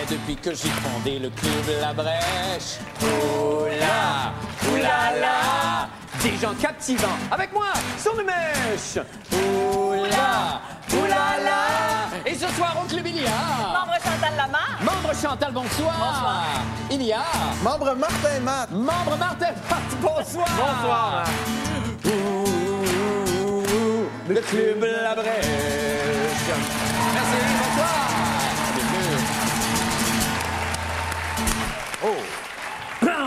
depuis que j'ai fondé le club La Brèche. Oula, oulala, des gens captivants. Avec moi, sur mes mèches. Oula, oulala. Et ce soir au club, il y a... Membre Chantal Lamarre. Membre Chantal, bonsoir. Bonsoir. Il y a... Membre Martin Matt. Membre Martin Matt, bonsoir. Bonsoir. Le club La Brèche. Merci, bonsoir. Bienvenue. Oh.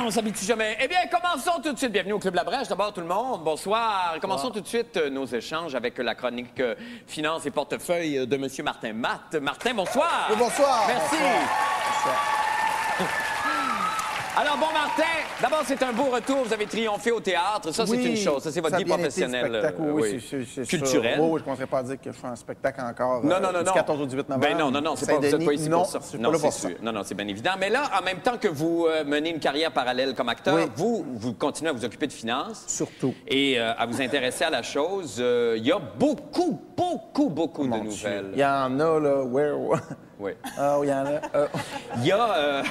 On s'habitue jamais. Eh bien, commençons tout de suite. Bienvenue au Club La Brèche. D'abord, tout le monde, bonsoir. Commençons tout de suite nos échanges avec la chronique Finances et portefeuille de M. Martin Matt. Martin, bonsoir. Oui, bonsoir. Merci. Bonsoir. Alors, bon, Martin, d'abord, c'est un beau retour. Vous avez triomphé au théâtre. Ça, c'est une chose. Ça, c'est votre vie professionnelle. Oui, c'est culturelle. Oui, je ne commencerai pas à dire que je fais un spectacle encore non. du 14 au 18 novembre. Ben non, c'est pas, vous n'êtes pas ici pour ça. Non, c'est sûr. Non, c'est bien évident. Mais là, en même temps que vous menez une carrière parallèle comme acteur, oui. vous continuez à vous occuper de finances. Surtout. Et à vous intéresser à la chose. Il y a beaucoup de nouvelles. Il y en a, là. Oui. Ah, il y en a. Il y a,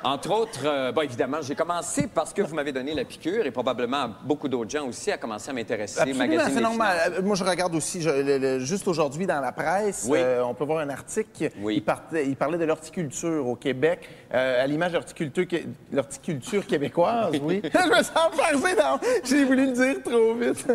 entre autres, bon, évidemment, j'ai commencé parce que vous m'avez donné la piqûre et probablement beaucoup d'autres gens aussi à commencer à m'intéresser. Absolument, c'est normal. Moi, je regarde aussi, juste aujourd'hui dans la presse, oui. On peut voir un article. Oui. Il parlait de l'horticulture au Québec, à l'image de l'horticulture québécoise, oui. Je me sens farcé dans... J'ai voulu le dire trop vite.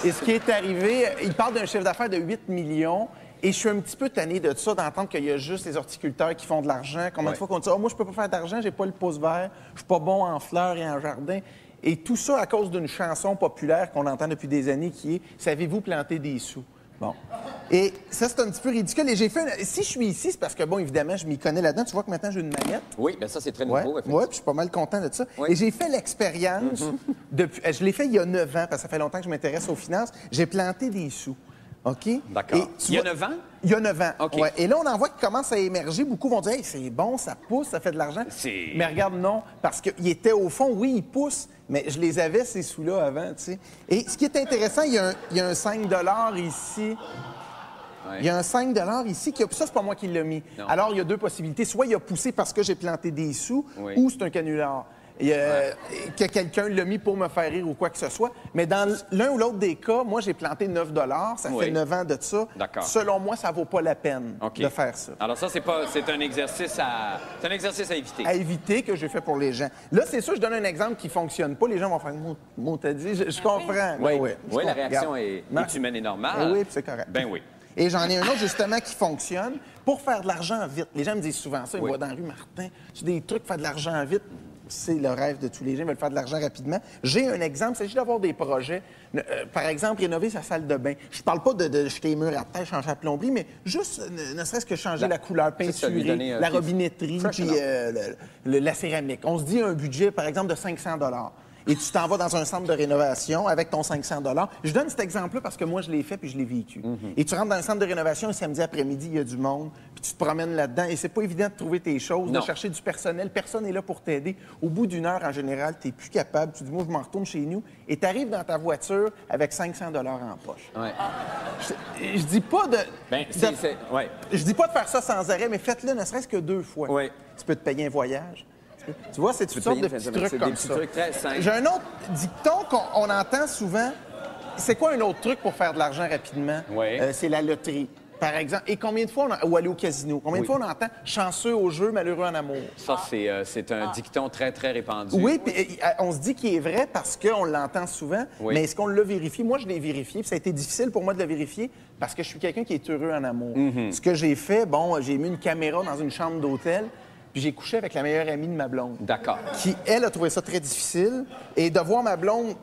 Et ce qui est arrivé, il parle d'un chiffre d'affaires de 8 millions. Et je suis un petit peu tanné de ça, d'entendre qu'il y a juste les horticulteurs qui font de l'argent. Combien de fois qu'on dit « Oh, moi, je peux pas faire d'argent, j'ai pas le pouce vert, je suis pas bon en fleurs et en jardin. » Et tout ça à cause d'une chanson populaire qu'on entend depuis des années qui est « Savez-vous planter des sous? » Bon. Et ça, c'est un petit peu ridicule. Et j'ai fait Si je suis ici, c'est parce que, bon, évidemment, je m'y connais là-dedans. Tu vois que maintenant, j'ai une manette. Oui, bien ça, c'est très nouveau, effectivement. Oui, puis je suis pas mal content de ça. Oui. Et j'ai fait l'expérience depuis... Je l'ai fait il y a 9 ans, parce que ça fait longtemps que je m'intéresse aux finances. J'ai planté des sous. OK? D'accord. Il y a 9 ans? Il y a 9 ans. OK. Ouais. Et là, on en voit qui commence à émerger. Beaucoup vont dire, hey, c'est bon, ça pousse, ça fait de l'argent. Mais regarde, non. Parce qu'il était au fond, oui, il pousse, mais je les avais, ces sous-là, avant, tu sais. Et ce qui est intéressant, il y a un 5 ici. Ouais. Il y a un 5 ici. Ça, c'est pas moi qui l'ai mis. Non. Alors, il y a deux possibilités. Soit il a poussé parce que j'ai planté des sous, ou c'est un canular. Que quelqu'un l'a mis pour me faire rire ou quoi que ce soit. Mais dans l'un ou l'autre des cas, moi, j'ai planté 9 $. Ça fait 9 ans de ça. D'accord. Selon moi, ça vaut pas la peine de faire ça. Alors ça, c'est un exercice à éviter. À éviter que j'ai fait pour les gens. Là, c'est sûr, je donne un exemple qui fonctionne pas. Les gens vont faire « Mot, t'as dit? » Je comprends. Oui, la réaction est humaine et normale. Oui, c'est correct. Ben oui. Et j'en ai un autre, justement, qui fonctionne pour faire de l'argent vite. Les gens me disent souvent ça. Ils me voient dans la rue, Martin, tu des trucs pour faire de l'argent vite. C'est le rêve de tous les gens, ils veulent faire de l'argent rapidement. J'ai un exemple, il s'agit d'avoir des projets. Par exemple, rénover sa salle de bain. Je parle pas de jeter les murs à terre, changer la plomberie, mais juste, ne serait-ce que changer la couleur, peinturer, la robinetterie, puis la céramique. On se dit un budget, par exemple, de 500 $. Et tu t'en vas dans un centre de rénovation avec ton 500 $. Je donne cet exemple-là parce que moi, je l'ai fait puis je l'ai vécu. Et tu rentres dans le centre de rénovation un samedi après-midi, il y a du monde, puis tu te promènes là-dedans et c'est pas évident de trouver tes choses, de chercher du personnel. Personne n'est là pour t'aider. Au bout d'une heure, en général, tu n'es plus capable. Tu dis, moi, je m'en retourne chez nous. Et tu arrives dans ta voiture avec 500 $ en poche. Ouais. Je dis pas de... Je dis pas de faire ça sans arrêt, mais faites-le ne serait-ce que 2 fois. Ouais. Tu peux te payer un voyage. Tu vois, c'est toutes sortes de petits trucs comme ça. Trucs très simples. J'ai un autre dicton qu'on entend souvent. C'est quoi un autre truc pour faire de l'argent rapidement? Oui. C'est la loterie, par exemple. Et combien de fois, ou aller au casino, combien de fois on entend « chanceux au jeu, malheureux en amour ». Ça, c'est un dicton très, très répandu. Oui, puis on se dit qu'il est vrai parce qu'on l'entend souvent, mais est-ce qu'on l'a vérifié? Moi, je l'ai vérifié, puis ça a été difficile pour moi de le vérifier parce que je suis quelqu'un qui est heureux en amour. Ce que j'ai fait, j'ai mis une caméra dans une chambre d'hôtel, puis j'ai couché avec la meilleure amie de ma blonde. D'accord. Qui, elle, a trouvé ça très difficile. Et de voir ma blonde,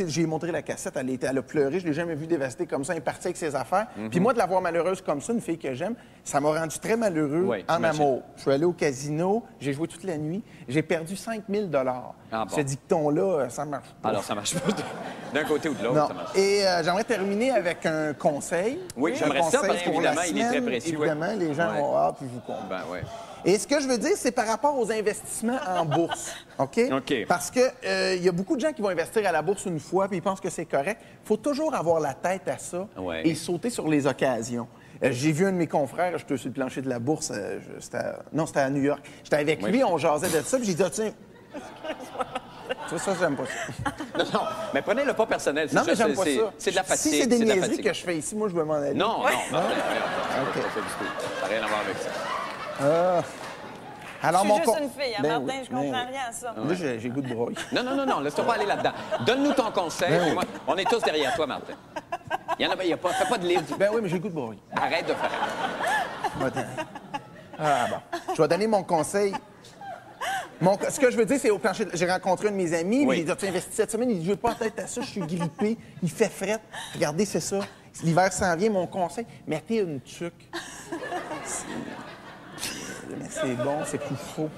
j'ai montré la cassette, elle a pleuré, je l'ai jamais vue dévastée comme ça, elle est partie avec ses affaires. Puis moi, de la voir malheureuse comme ça, une fille que j'aime, ça m'a rendu très malheureux en amour. Je suis allé au casino, j'ai joué toute la nuit, j'ai perdu 5 000 $. Ah bon. Ce dicton-là, ça marche pas. Alors, ça marche pas d'un côté ou de l'autre, ça marche. Et j'aimerais terminer avec un conseil. Oui, j'aimerais ça, parce qu'évidemment, il est très précieux. Évidemment, les gens vont « Ah, puis vous comprenez. » Ben oui. Et ce que je veux dire, c'est par rapport aux investissements en bourse. OK? OK. Parce que y a beaucoup de gens qui vont investir à la bourse une fois puis ils pensent que c'est correct. Il faut toujours avoir la tête à ça et sauter sur les occasions. J'ai vu un de mes confrères, j'étais sur le plancher de la bourse, c'était à New York. J'étais avec lui, on jasait de ça, puis j'ai dit, ah, tiens, tu vois, ça, j'aime pas ça. Non, mais prenez-le pas personnel. Non, mais j'aime pas ça. C'est de la fatigue. Si c'est des de la niaiseries fatigue. que je fais ici, moi, je veux m'en aller. Non, non, Martin, OK. pas du tout. Ça n'a rien à voir avec ça. Alors, Je suis juste une fille, hein, Ben Martin, oui, je comprends ben oui. rien à ça. Moi, j'ai le goût de broyer. Non, laisse-toi pas aller là-dedans. Donne-nous ton conseil. Ben oui. Moi, on est tous derrière toi, Martin. Il y a pas, fais pas de livre. Ben oui, mais j'ai le goût de broyer. Arrête de faire ça. Ah bon. Je vais donner mon conseil. Ce que je veux dire, c'est au plancher. J'ai rencontré un de mes amis, Oui. il a dit, tu investis cette semaine, il dit, je veux pas tête à ça, je suis grippé, il fait fret. Regardez, c'est ça. L'hiver s'en vient, mon conseil, mettez une tuque. Mais c'est bon, c'est plus faux.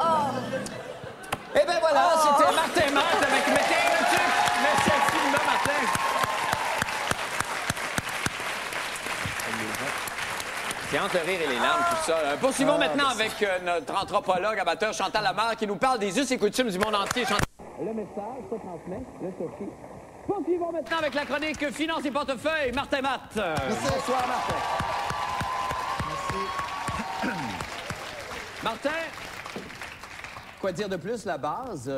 Eh bien voilà, c'était Martin Matt avec Mettez le truc. Merci infiniment, Martin. C'est entre le rire et les larmes, tout ça. Poursuivons maintenant avec notre anthropologue amateur Chantal Lamarre qui nous parle des us et coutumes du monde entier. Le message se transmet, le Sophie. Poursuivons maintenant avec la chronique Finance et portefeuille, Martin Matt. Bonsoir, Martin. Merci. Martin, quoi dire de plus? La base,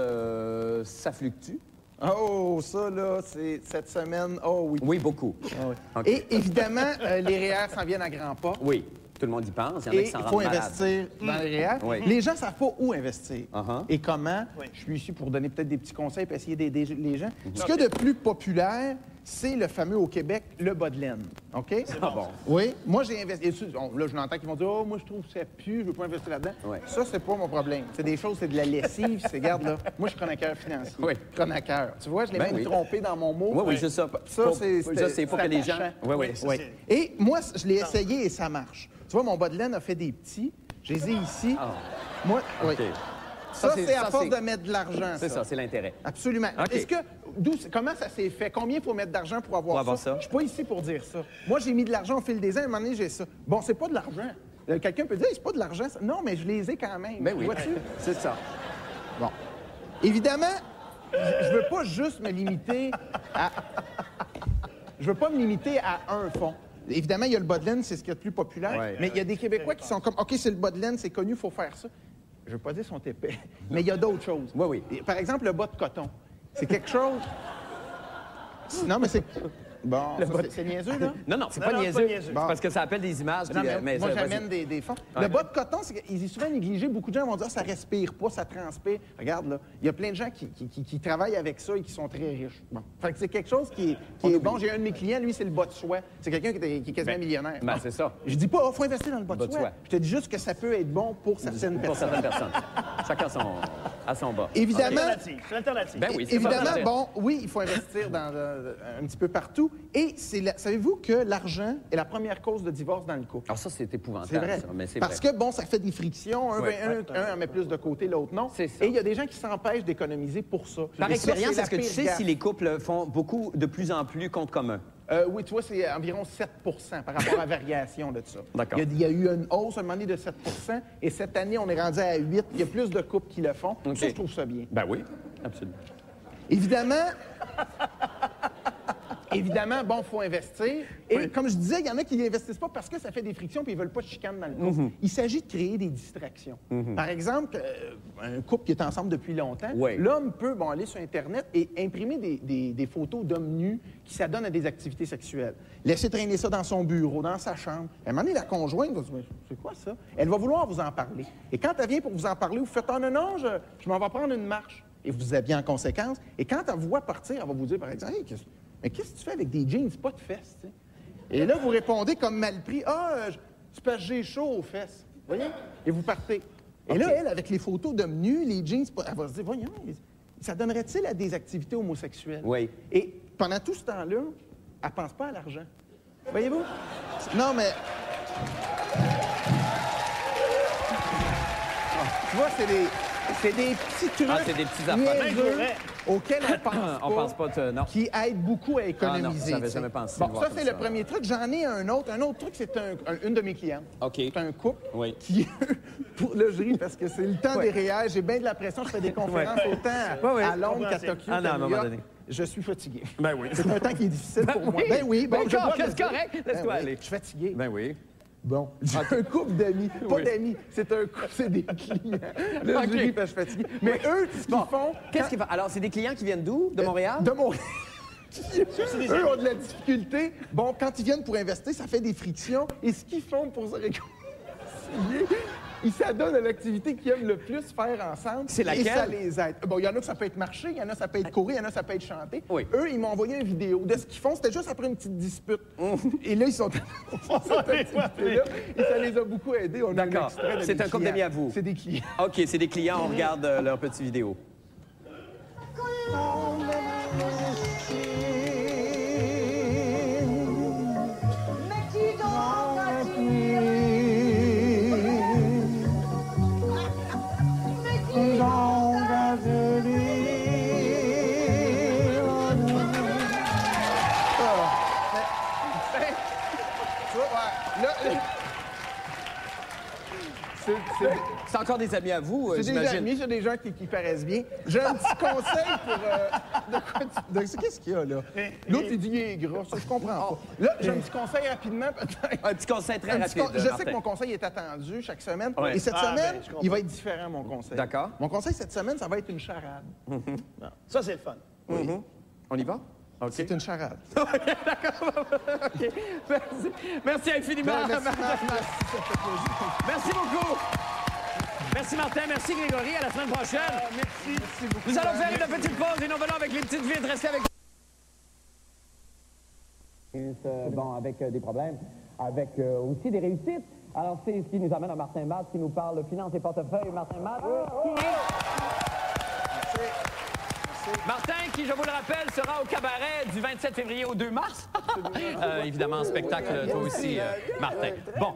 ça fluctue? Oh, ça, là, c'est cette semaine. Oh, oui. Oui, beaucoup. Ah oui. OK. Et évidemment, les REER s'en viennent à grands pas. Oui, tout le monde y pense. Il y en a Et qui s'en il rendent faut malades. investir dans les REER. Oui. Les gens ne savent pas où investir Uh-huh. et comment. Je suis ici pour donner peut-être des petits conseils et essayer d'aider les gens. Ce qu'il y a de plus populaire, c'est le fameux au Québec, le bas de laine. OK? Ah bon? Oui. Moi, j'ai investi. Là, je l'entends qu'ils vont dire, oh, moi, je trouve que ça pue, je ne veux pas investir là-dedans. Oui. Ça, c'est pas mon problème. C'est des choses, c'est de la lessive. C'est, regarde, là. Moi, je suis chroniqueur financier. Oui. Chroniqueur. Tu vois, je l'ai Ben même oui. trompé dans mon mot. Oui, oui, je sais. Ça, c'est pour que les gens... attachant. Oui, oui. Oui. Et moi, je l'ai essayé et ça marche. Tu vois, mon bas de laine a fait des petits. Je les ai ici. Ah. Moi, oui. OK. Ça, c'est à ça, force c'est- de mettre de l'argent. C'est ça, c'est l'intérêt. Absolument. OK. Est-ce que, comment ça s'est fait? Combien il faut mettre d'argent pour avoir, Pour avoir ça? Je suis pas ici pour dire ça. Moi, j'ai mis de l'argent au fil des ans. À un moment donné, j'ai ça. Bon, c'est pas de l'argent. Quelqu'un peut dire, c'est pas de l'argent. Ça. Non, mais je les ai quand même. Ben oui. Vois-tu? C'est ça. Bon. Évidemment, je veux pas juste me limiter à... Je veux pas me limiter à un fond. Évidemment, il y a le bas de laine, c'est ce qui est le plus populaire. Ouais. Mais il y a des Québécois qui sont comme, OK, c'est le bas de laine, c'est connu, il faut faire ça. Je veux pas dire son épais, mais il y a d'autres choses. Oui, oui. Et, par exemple, le bas de coton. C'est quelque chose... Non, mais c'est... Bon, c'est niaiseux, là? Non, c'est Non, pas non, c'est niaiseux. pas niaiseux. C'est parce que ça appelle des images. Non, puis, mais moi, ça, vas-y. j'amène des fonds. Ouais. Le bas de coton, il est souvent négligé. Beaucoup de gens vont dire ça respire pas, ça transpire. Regarde, là, il y a plein de gens qui travaillent avec ça et qui sont très riches. Bon. Fait que c'est quelque chose qui est bon. J'ai un de mes clients, lui, c'est le bas de soie. C'est quelqu'un qui est quasiment millionnaire. Ben, Bon. c'est ça. Je dis pas, il faut investir dans le bas de Bas de soie. soie. Je te dis juste que ça peut être bon pour certaines Pour personnes. certaines personnes. Chacun à son bas. Évidemment, C'est une alternative. Ben oui, c'est évidemment, pas bon, oui, il faut investir un petit peu partout. Et savez-vous que l'argent est la première cause de divorce dans le couple? Alors ça, c'est épouvantable. C'est vrai. Ça, mais c'est Parce vrai. que, bon, ça fait des frictions. Un en met plus de côté, l'autre non. C'est ça. Et il y a des gens qui s'empêchent d'économiser pour ça. Par Et ça, expérience, c'est la est-ce que tu pire sais gaffe. si les couples font beaucoup, de plus en plus compte commun? Oui, tu vois, c'est environ 7 par rapport à la variation de ça. D'accord. Il y a eu une hausse à un moment donné de 7 et cette année, on est rendu à 8. Il y a plus de couples qui le font. OK. Ça, je trouve ça bien. Ben oui, absolument. Évidemment, bon, il faut investir. Et comme je disais, il y en a qui n'investissent pas parce que ça fait des frictions et ils ne veulent pas de chicane dans le couple. Il s'agit de créer des distractions. Par exemple, un couple qui est ensemble depuis longtemps, Oui. l'homme peut aller sur Internet et imprimer des photos d'hommes nus qui s'adonnent à des activités sexuelles. Laisser traîner ça dans son bureau, dans sa chambre. À un moment donné, la conjointe va se dire, c'est quoi ça? Elle va vouloir vous en parler. Et quand elle vient pour vous en parler, vous faites, oh non, je m'en vais prendre une marche. Et vous vous habillez en conséquence. Et quand elle vous voit partir, elle va vous dire, par exemple, hey, mais qu'est-ce que tu fais avec des jeans, pas de fesses, tu sais? Et là, vous répondez comme mal pris, c'est parce que j'ai chaud aux fesses. Voyez? Et vous partez. Et là, elle, avec les photos d'hommes nus, les jeans, elle va se dire, voyons, ça donnerait-il à des activités homosexuelles? Oui. Et pendant tout ce temps-là, elle pense pas à l'argent. Voyez-vous? Non, mais... Tu vois, c'est des petits trucs Ah, c'est des petits affaires. niaiseux auxquels On pense pas, non. qui aident beaucoup à économiser. j'avais tu sais. jamais pensé Bon, le voir ça, comme c'est ça. le premier truc. J'en ai un autre. Un autre truc, c'est une de mes clientes. OK. C'est un couple Oui. qui... Là, je ris parce que c'est le temps des réels. J'ai bien de la pression. Je fais des conférences autant à Londres qu'à Tokyo Ah non, à qu'à un New moment York. donné. je suis fatigué. Ben oui. C'est un temps qui est difficile pour moi. Ben oui, bon, je dois le c'est dire. correct. Laisse-toi Oui, aller. je suis fatigué. Ben oui. Bon, j'ai un couple d'amis. Pas d'amis, c'est des clients. Là, OK. je ris parce que je suis fatigué. Mais eux, ce qu'ils font... Qu'est-ce qu'ils font? Alors, c'est des clients qui viennent d'où? De Montréal? De Montréal. Eux ont de la difficulté. Bon, quand ils viennent pour investir, ça fait des frictions. Et ce qu'ils font pour se réconcilier, ils s'adonnent à l'activité qu'ils aiment le plus faire ensemble. C'est laquelle? Et ça les aide. Bon, il y en a que ça peut être marcher, il y en a ça peut être courir, il y en a ça peut être chanter. Oui. Eux, ils m'ont envoyé une vidéo de ce qu'ils font. C'était juste après une petite dispute. Et là, ils sont dans cette activité-là. Et ça les a beaucoup aidés. On a un D'accord. extrait de C'est des un couple clients. d'amis à vous? C'est des clients. OK, c'est des clients. On regarde leur petite vidéo. Tu vois, ouais, là, C'est encore des amis à vous, c'est des j'imagine. amis, c'est des gens qui paraissent bien. J'ai un petit conseil pour... Qu'est-ce qu'il y a, là? L'autre, il dit qu'il est gras, ça, je comprends pas. Là, j'ai un petit conseil rapidement, peut-être. Un petit conseil très rapide. Je sais Martin. que mon conseil est attendu chaque semaine. Ouais. Et cette Ah, semaine, ben, je comprends. il va être différent, mon conseil. D'accord. Mon conseil cette semaine, ça va être une charade. Ça, c'est le fun. On y va? OK. C'est une charade. OK. Merci. Merci infiniment. Merci, Martin. merci, ça fait plaisir. Merci beaucoup. Merci Martin, merci Grégory, à la semaine prochaine. Merci beaucoup. Nous allons faire une petite pause et nous venons avec les petites vitres. Restez avec Bon, avec des problèmes, avec aussi des réussites. Alors, c'est ce qui nous amène à Martin Matt, qui nous parle de finances et portefeuille. Martin Matt, Martin, qui, je vous le rappelle, sera au cabaret du 27 février au 2 mars. Évidemment, spectacle, toi aussi, Martin. Bon,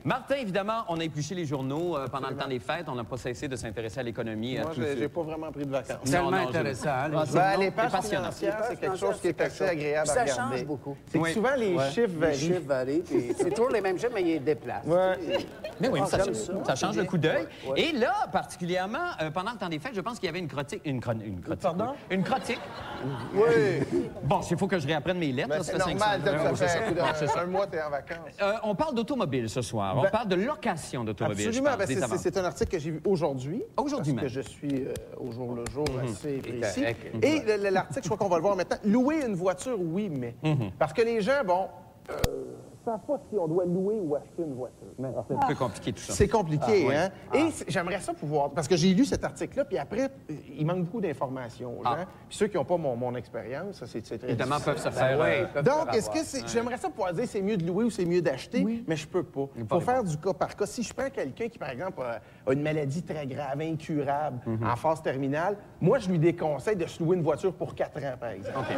Martin, évidemment, on a épluché les journaux pendant le temps des fêtes. On n'a pas cessé de s'intéresser à l'économie. Moi, j'ai pas vraiment pris de vacances. Non, non, intéressant. hein, les Ben, les pages passionnant. financières, c'est quelque chose qui est assez agréable à Ça regarder. change beaucoup. C'est que Oui. souvent, les chiffres Les varient. chiffres varient, puis c'est toujours les mêmes chiffres, mais ils déplacent. Ouais. Mais oui, ça, j'aime ça. ça change le coup d'œil. Ouais. Et là, particulièrement, pendant le temps des fêtes, je pense qu'il y avait une critique. Une critique. Pardon? Une critique. Oui. Bon, il faut que je réapprenne mes lettres. Ben, là, c'est ça fait normal, 500. ça Ouais, fait Bon, c'est ça. un mois, t'es en vacances. On parle d'automobile ce soir. On Ben, parle de location d'automobile. Absolument. je pense, Ben, des avances. c'est un article que j'ai vu aujourd'hui. Aujourd'hui parce même. que je suis au jour le jour assez précis. correct. Et l'article, je crois qu'on va le voir maintenant. Louer une voiture, oui, mais. Parce que les gens, bon, savent pas si on doit louer ou acheter une voiture. C'est un peu compliqué tout ça. C'est compliqué, hein? Et j'aimerais ça pouvoir... Parce que j'ai lu cet article-là, puis après, il manque beaucoup d'informations aux gens. Puis ceux qui n'ont pas mon expérience, ça, c'est très Évidemment, difficile. peuvent se faire. Donc, est-ce que c'est... J'aimerais ça pouvoir dire c'est mieux de louer ou c'est mieux d'acheter, mais je peux pas. Il faut faire du cas par cas. Si je prends quelqu'un qui, par exemple, a une maladie très grave, incurable, en phase terminale, moi, je lui déconseille de se louer une voiture pour 4 ans, par exemple.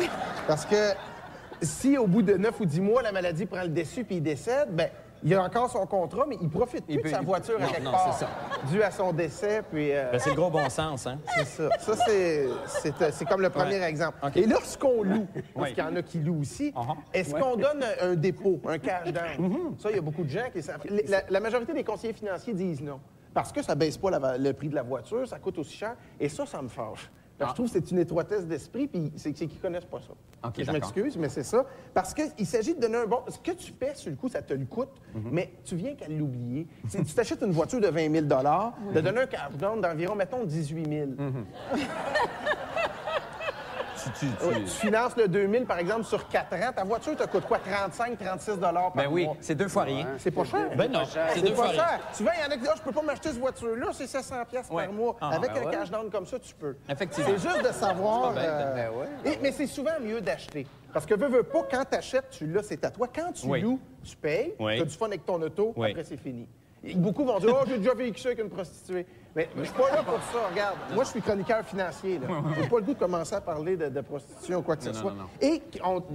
Parce que si, au bout de 9 ou 10 mois, la maladie prend le dessus puis il décède, ben il a encore son contrat, mais il profite plus de sa voiture à quelque part. c'est ça. Dû à son décès, puis... Ben, c'est le gros bon sens, hein? C'est ça. Ça, c'est comme le premier exemple. OK. Et lorsqu'on loue, parce qu'il y en a qui louent aussi, est-ce qu'on donne un dépôt, un cash down? Ça, il y a beaucoup de gens qui savent. La majorité des conseillers financiers disent non. Parce que ça ne baisse pas le prix de la voiture, ça coûte aussi cher. Et ça me fâche. Je trouve que c'est une étroitesse d'esprit, puis c'est qu'ils ne connaissent pas ça. OK, Je d'accord. m'excuse, mais c'est ça. Parce qu'il s'agit de donner un bon... Ce que tu paies, sur le coup, ça te le coûte, mais tu viens qu'à l'oublier. Si tu t'achètes une voiture de 20 000 de donner un cash down d'environ, mettons, 18 000 Tu finances le 2000, par exemple, sur 4 ans. Ta voiture te coûte quoi? 35, 36 par Ben oui, mois. c'est 2 fois rien. C'est pas cher. Ben non, c'est 2 C'est fois pas rien. cher. Souvent, il y en a qui disent, je peux pas m'acheter cette voiture-là, c'est 700 pièces Ouais. par mois. Ah, Avec ben un ouais. cash down comme ça, tu peux. Effectivement. C'est juste de savoir... C'est pas bête. mais c'est souvent mieux d'acheter. Parce que veux pas, quand tu achètes, tu l'as, c'est à toi. Quand tu Oui. loues, tu payes, Oui. tu as du fun avec ton auto, Oui. après c'est fini. Et beaucoup vont dire, j'ai déjà vécu ça avec une prostituée. Mais je suis pas là pour ça, regarde. Moi, je suis chroniqueur financier. J'ai pas le goût de commencer à parler de prostitution ou quoi que ce soit. non. Et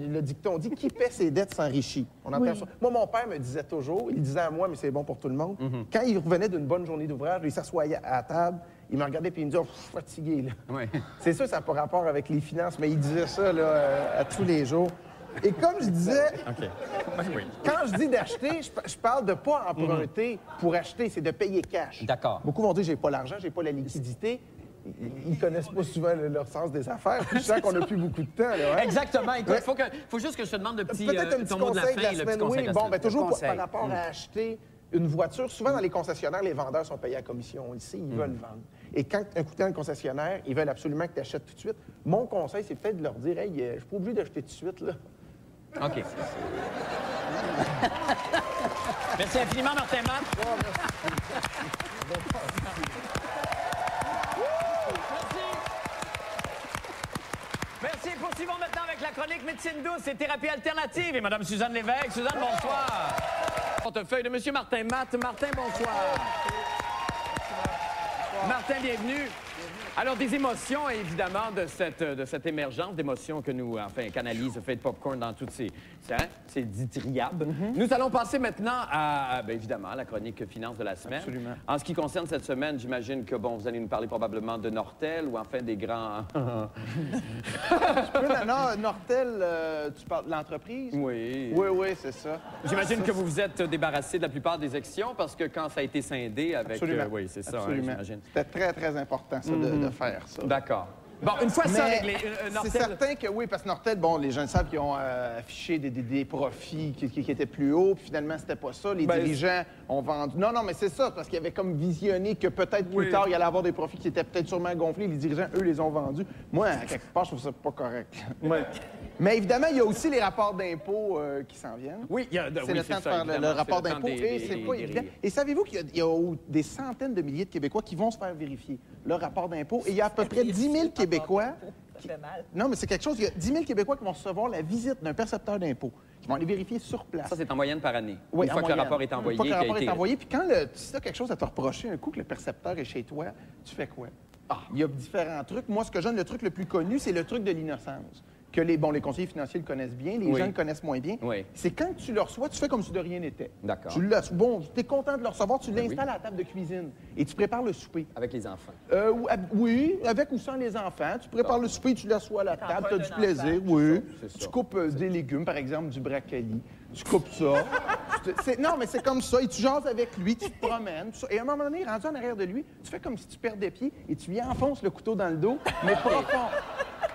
le dicton dit, qui paie ses dettes s'enrichit. On entend ça. Moi, mon père me disait toujours, il disait à moi, mais c'est bon pour tout le monde, quand il revenait d'une bonne journée d'ouvrage, il s'assoyait à la table, il me regardait puis il me disait, oh, je suis fatigué. Là. Oui. C'est sûr, ça n'a pas rapport avec les finances, mais il disait ça là, à tous les jours. Et comme je disais, OK. Oui. quand je dis d'acheter, je parle de pas emprunter pour acheter, c'est de payer cash. D'accord. Beaucoup vont dire, j'ai pas l'argent, j'ai pas la liquidité. ils connaissent pas souvent leur sens des affaires. Puis je sens qu'on n'a plus beaucoup de temps. Là, hein? Exactement. Écoute, faut juste que je te demande le petit, Peut-être un petit ton mot de la conseil fin. de la le semaine. petit conseil Oui, de la bon, semaine. ben toujours Conseil. par rapport à acheter une voiture. Souvent, dans les concessionnaires, les vendeurs sont payés à commission. On le sait, ils veulent vendre. Et quand un coup dans le concessionnaire, ils veulent absolument que tu achètes tout de suite. Mon conseil, c'est peut-être de leur dire, hey, je suis pas obligé d'acheter tout de suite, là. OK. Merci infiniment, Martin Matt. Merci. Poursuivons maintenant avec la chronique médecine douce et thérapie alternative. Et Mme Suzanne Lévesque. Suzanne, bonsoir. Portefeuille de M. Martin Matt. Martin, bonsoir. Martin, bienvenue. Alors, des émotions, évidemment, de cette émergence d'émotions que nous, enfin, qu'analyse Fate Popcorn dans toutes ces diatribes. Nous allons passer maintenant à, bien évidemment, la chronique finance de la semaine. Absolument. En ce qui concerne cette semaine, j'imagine que, bon, vous allez nous parler probablement de Nortel ou enfin des grands... Non, Nortel, tu parles de l'entreprise? Oui. Oui, c'est ça. J'imagine que vous vous êtes débarrassé de la plupart des actions parce que quand ça a été scindé avec... Absolument. oui, c'est ça, hein, Absolument. j'imagine. C'était très, très important, ça, de faire ça. D'accord. Bon, une fois ça Mais réglé, c'est Nortel... certain que oui, parce que Nortel, bon, les gens le savent qu'ils ont affiché des profits qui étaient plus hauts, puis finalement, c'était pas ça. Les dirigeants ont vendu... Non, mais c'est ça, parce qu'ils avaient comme visionné que peut-être plus tard, il allait avoir des profits qui étaient peut-être sûrement gonflés. Les dirigeants, eux, les ont vendus. Moi, à quelque part, je trouve ça pas correct. Mais évidemment, il y a aussi les rapports d'impôts qui s'en viennent. Oui, il y a... C'est le temps de faire le rapport d'impôts et c'est pas évident. Et savez-vous qu'il y a des centaines de milliers de Québécois qui vont se faire vérifier leur rapport d'impôts et il y a à peu près 10 000 Québécois... Non, mais c'est quelque chose. Il y a 10 000 Québécois qui vont recevoir la visite d'un percepteur d'impôts, qui vont aller vérifier sur place. Ça, c'est en moyenne par année. Oui, une fois que le rapport est envoyé. Une fois que le rapport est envoyé, puis quand si tu as quelque chose à te reprocher, un coup que le percepteur est chez toi, tu fais quoi? Il y a différents trucs. Moi, ce que je donne, le truc le plus connu, c'est le truc de l'innocence. Que les conseillers financiers le connaissent bien, les gens le connaissent moins bien. Oui. C'est quand tu le reçois, tu fais comme si de rien n'était. D'accord. Tu es content de le recevoir, tu l'installes à la table de cuisine et tu prépares le souper. Avec les enfants. Oui, avec ou sans les enfants. Tu prépares le souper, tu l'assois à la table, tu as du plaisir. Oui. C'est ça. Tu coupes des légumes, par exemple du brocoli. Tu coupes ça. Non, mais c'est comme ça. Et tu jases avec lui, tu te promènes. Et à un moment donné, rendu en arrière de lui, tu fais comme si tu perdais pied et tu lui enfonces le couteau dans le dos, mais profond.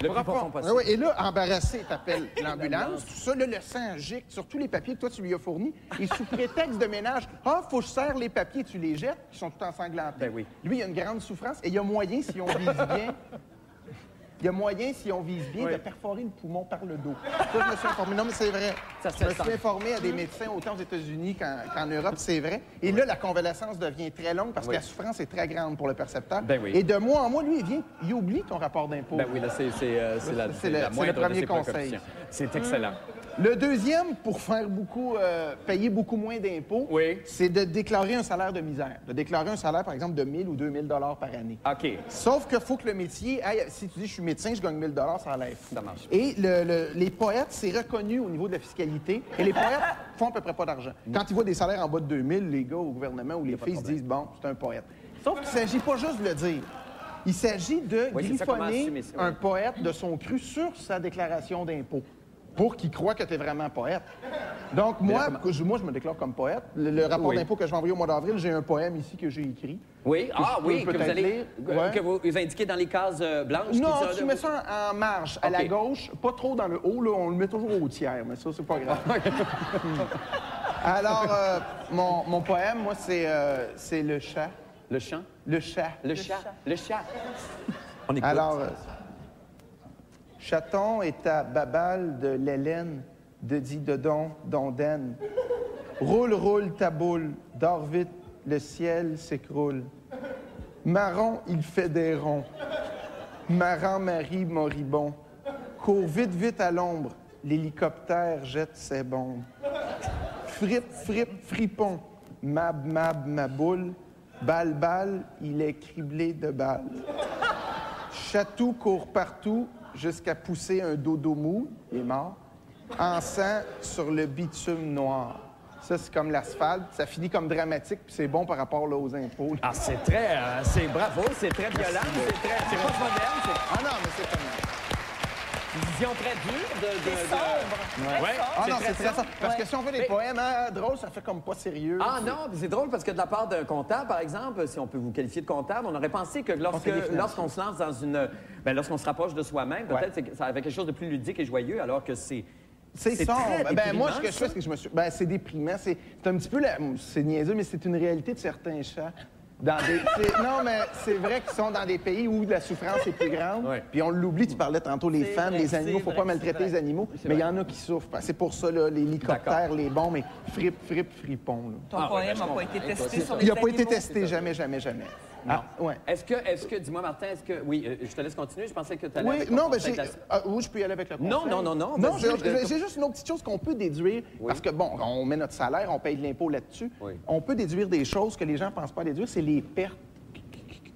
Le plus profond possible. Oui, et là, embarrassé, t'appelles l'ambulance. Tout ça, là, le sang gicle sur tous les papiers que toi, tu lui as fournis. Et sous prétexte de ménage, faut que je serre les papiers, tu les jettes, qui sont tout ensanglantés. Ben oui. Lui, il a une grande souffrance et il y a moyen, si on vise bien... Il y a moyen, si on vise bien, de perforer le poumon par le dos. Ça, je me suis informé. Non, mais c'est vrai. Je me suis informé à des médecins, autant aux États-Unis qu'en Europe, c'est vrai. Et là, la convalescence devient très longue parce que la souffrance est très grande pour le percepteur. Ben oui. Et de mois en mois, lui, il oublie ton rapport d'impôt. Ben oui, là, c'est la moindre de premier ses conseil. précautions. C'est excellent. Le deuxième, pour faire payer beaucoup moins d'impôts, c'est de déclarer un salaire de misère. De déclarer un salaire, par exemple, de 1 000 ou 2 000 par année. OK. Sauf qu'il faut que le métier... si tu dis, je suis médecin, je gagne 1 000 ça a l'air fou. Ça marche. Et les poètes, c'est reconnu au niveau de la fiscalité. Et les poètes font à peu près pas d'argent. Quand ils voient des salaires en bas de 2 000, les gars au gouvernement ou les filles se disent, bon, c'est un poète. Sauf qu'il ne s'agit pas juste de le dire. Il s'agit de griffonner un poète de son cru sur sa déclaration d'impôt pour qu'il croie que tu es vraiment poète. Donc, moi, je me déclare comme poète. Le rapport d'impôt que je vais envoyer au mois d'avril, j'ai un poème ici que j'ai écrit. Oui, que vous allez que vous indiquez dans les cases blanches. Non, tu mets ça en marge, à la gauche, pas trop dans le haut, là, on le met toujours au tiers, mais ça, c'est pas grave. Alors, mon poème, moi, c'est le chat. Le chant? Le chat. Le chat. Le chat. On écoute. Alors, chaton est à babale de l'Hélène, de dit dedon, d'ondaine. Roule, roule ta boule, dors vite, le ciel s'écroule. Marron, il fait des ronds. Marrant, Marie, moribond. Cours vite, vite à l'ombre, l'hélicoptère jette ses bombes. Frippe, frippe, fripon, mab, mab, ma boule. Balle, balle, il est criblé de balles. Chatou court partout jusqu'à pousser un dodo mou, il est mort, en sang sur le bitume noir. Ça, c'est comme l'asphalte. Ça finit comme dramatique, puis c'est bon par rapport là, aux impôts. Ah, c'est très... c'est bravo, c'est très violent, c'est postmoderne. Ah non, mais c'est pas mal. vision très dure de... Sombre. Ouais. Ah non, c'est très sombre. ça. Parce que si on fait des poèmes drôles, ça fait comme pas sérieux. Ah non, c'est drôle parce que de la part d'un comptable, par exemple, si on peut vous qualifier de comptable, on aurait pensé que lorsqu'on se lance dans une... lorsqu'on se rapproche de soi-même, peut-être c'est que ça avait quelque chose de plus ludique et joyeux, alors que c'est sombre. très Moi, ce déprimant, que je fais, c'est que je me suis... c'est déprimant. C'est un petit peu... C'est niaiseux, mais c'est une réalité de certains chats. Non, mais c'est vrai qu'ils sont dans des pays où la souffrance est plus grande. Ouais. Puis on l'oublie, tu parlais tantôt, les femmes, vrai, les animaux, faut c'est pas vrai, maltraiter c'est les vrai. animaux. C'est Mais il y vrai. en a qui souffrent. C'est pour ça, là, l'hélicoptère, les bombes, mais fripon. Là. Ton poème n'a pas été testé sur les Il n'a pas été animaux. testé, jamais. Non. Ouais. Est-ce que, dis-moi, Martin, oui, je te laisse continuer. Je pensais que tu allais. Oui, avec non, ton mais conseil j'ai... de la- oui, je peux y aller avec le conseil. Non, Non, vas-y. j'ai juste une autre petite chose qu'on peut déduire. Parce que, bon, on met notre salaire, on paye de l'impôt là-dessus. Oui. On peut déduire des choses que les gens ne pensent pas déduire, c'est les pertes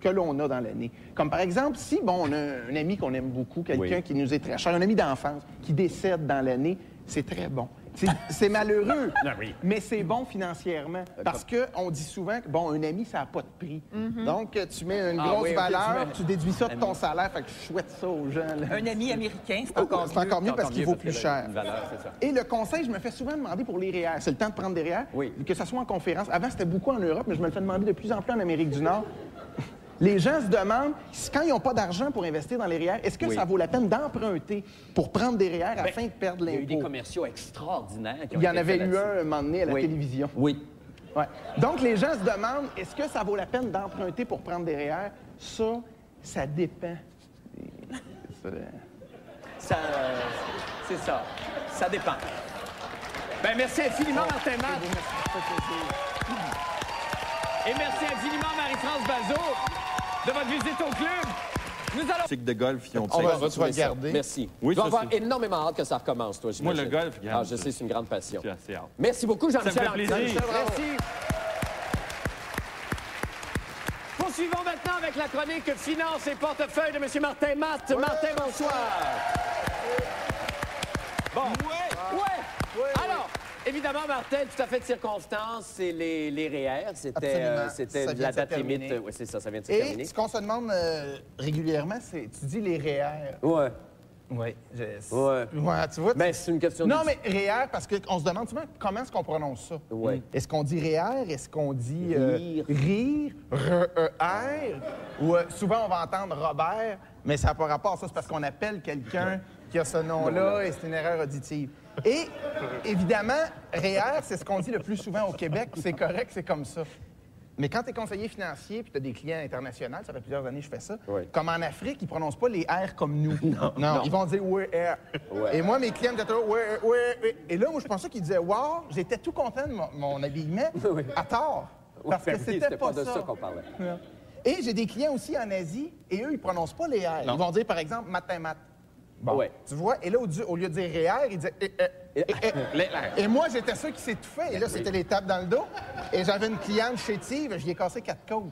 que l'on a dans l'année. Comme par exemple, si, bon, on a un ami qu'on aime beaucoup, quelqu'un qui nous est très cher, un ami d'enfance, qui décède dans l'année, c'est très bon. C'est malheureux, mais c'est bon financièrement. Parce qu'on dit souvent que, bon, un ami, ça n'a pas de prix. Donc, tu mets une grosse valeur, tu déduis ça de ton salaire, fait que je souhaite ça aux gens. Là. Un ami américain, c'est C'est encore mieux parce qu'il vaut parce que plus cher. une valeur, c'est ça. Et le conseil, je me fais souvent demander pour les REER. C'est le temps de prendre des REER. Oui. Que ce soit en conférence. Avant, c'était beaucoup en Europe, mais je me le fais demander de plus en plus en Amérique du Nord. Les gens se demandent, quand ils n'ont pas d'argent pour investir dans les REER, est-ce que ça vaut la peine d'emprunter pour prendre des REER afin de perdre Il y a eu des l'impôt? commerciaux extraordinaires qui ont Il y en été avait faits eu là-dessus. un moment donné à la télévision. Oui. Ouais. Donc, les gens se demandent, est-ce que ça vaut la peine d'emprunter pour prendre des REER? Ça dépend. C'est ça. Ça dépend. Ben, merci infiniment, Martin Matt. Et merci infiniment, Marie-France Bazot, de votre visite au club. Nous allons... cycle de golf, ils ont On va le garder. Merci. Oui, tu vas ça, avoir énormément hâte que ça recommence, toi, Moi, j'imagine. le golf, regarde. Ah, je sais, c'est une grande passion. J'ai assez hâte. Merci beaucoup, Jean-Michel Ça me fait Anctil. plaisir. Merci. Poursuivons maintenant avec la chronique Finance et portefeuille de M. Martin Matt. Martin, bonsoir. Bon. Ouais. Alors, évidemment, Martin, tout à fait de circonstance, c'est les REER. Absolument. C'était Ça vient la de se date terminer. limite. Oui, c'est ça, ça vient de se Et terminer. ce qu'on se demande régulièrement, c'est, tu dis les REER. Ouais. Oui. Ouais. Ouais, tu vois. Mais c'est une question Non, de... mais REER, parce qu'on se demande souvent comment est-ce qu'on prononce ça. Ouais. Est-ce qu'on dit REER? Est-ce qu'on dit Rire. rire? R-E-R? Ou souvent, on va entendre Robert, mais ça n'a pas rapport. Ça, c'est parce qu'on appelle quelqu'un qui a ce nom-là et c'est une erreur auditive. Et, évidemment, REER, c'est ce qu'on dit le plus souvent au Québec. C'est correct, c'est comme ça. Mais quand tu es conseiller financier puis tu as des clients internationaux, ça fait plusieurs années que je fais ça, Oui. comme en Afrique, ils ne prononcent pas les R comme nous. Non. Ils vont dire « ouais, R ». Ouais. Et moi, mes clients me disaient toujours « ouais, ouais ». Et là, moi, je pensais qu'ils disaient « wow ». J'étais tout content de mon habillement, à tort. Parce que Oui, c'était pas de ça. ça qu'on parlait. Et j'ai des clients aussi en Asie, et eux, ils prononcent pas les R. Ils vont dire, par exemple, « matin, mat ». Bon, Ouais. tu vois, et là, au lieu de dire REER, ils disaient Et moi, j'étais sûr qu'il s'étouffait. Et là, c'était les tapes dans le dos. Et j'avais une cliente chétive, je lui ai cassé 4 côtes.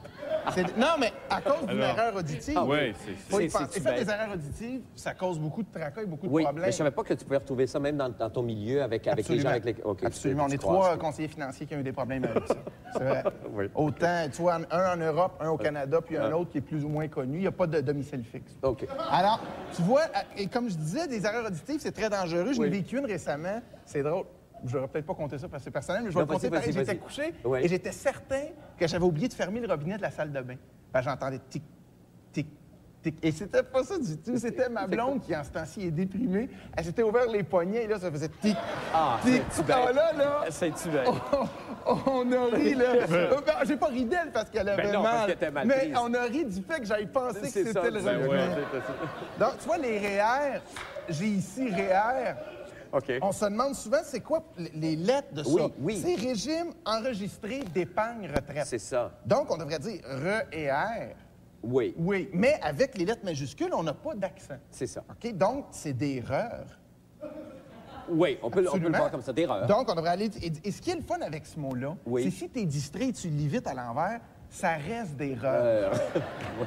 Non, mais à cause d'une erreur auditive. Oui, Faut y c'est penser. Et ça, des erreurs auditives, ça cause beaucoup de tracas et beaucoup de Oui, problèmes. mais je savais pas que tu pouvais retrouver ça même dans ton milieu avec les gens avec les... OK, Absolument. On est tu 3 croises. conseillers financiers qui ont eu des problèmes avec ça. C'est vrai. Oui. Autant, tu vois, un en Europe, un au Canada, puis un autre qui est plus ou moins connu. Il n'y a pas de domicile fixe. OK. Alors, tu vois, et comme je disais, des erreurs auditives, c'est très dangereux. J'en ai vécu une récemment. C'est drôle. Je n'aurais peut-être pas compté ça parce que c'est personnel, mais je vais Non, le compter vas-y, pareil. vas-y, J'étais vas-y. couché Ouais. et j'étais certain que j'avais oublié de fermer le robinet de la salle de bain. Enfin, j'entendais tic, tic, tic. Et c'était pas ça du tout. C'était ma blonde qui, en ce temps-ci, est déprimée. Elle s'était ouvert les poignets et là, ça faisait tic, tic. c'est-tu bien? Ah, là, C'est-tu bien? on a ri, là. J'ai pas ri d'elle parce qu'elle avait non, parce mal. qu'elle était mal mais prise. on a ri du fait que j'avais pensé que C'est c'était ça, le ben robinet. ouais. Donc, tu vois, les REER, j'ai ici REER. OK. On se demande souvent, c'est quoi les lettres de ça? Oui. C'est régime enregistré d'épargne retraite. C'est ça. Donc, on devrait dire REER. Oui, Oui, mais avec les lettres majuscules, on n'a pas d'accent. c'est ça. OK? Donc, c'est d'erreur. Oui, on peut le Absolument. voir comme ça, d'erreur. Donc, on devrait aller... Et ce qui est le fun avec ce mot-là, Oui. c'est si tu es distrait et tu le lis vite à l'envers, ça reste d'erreur.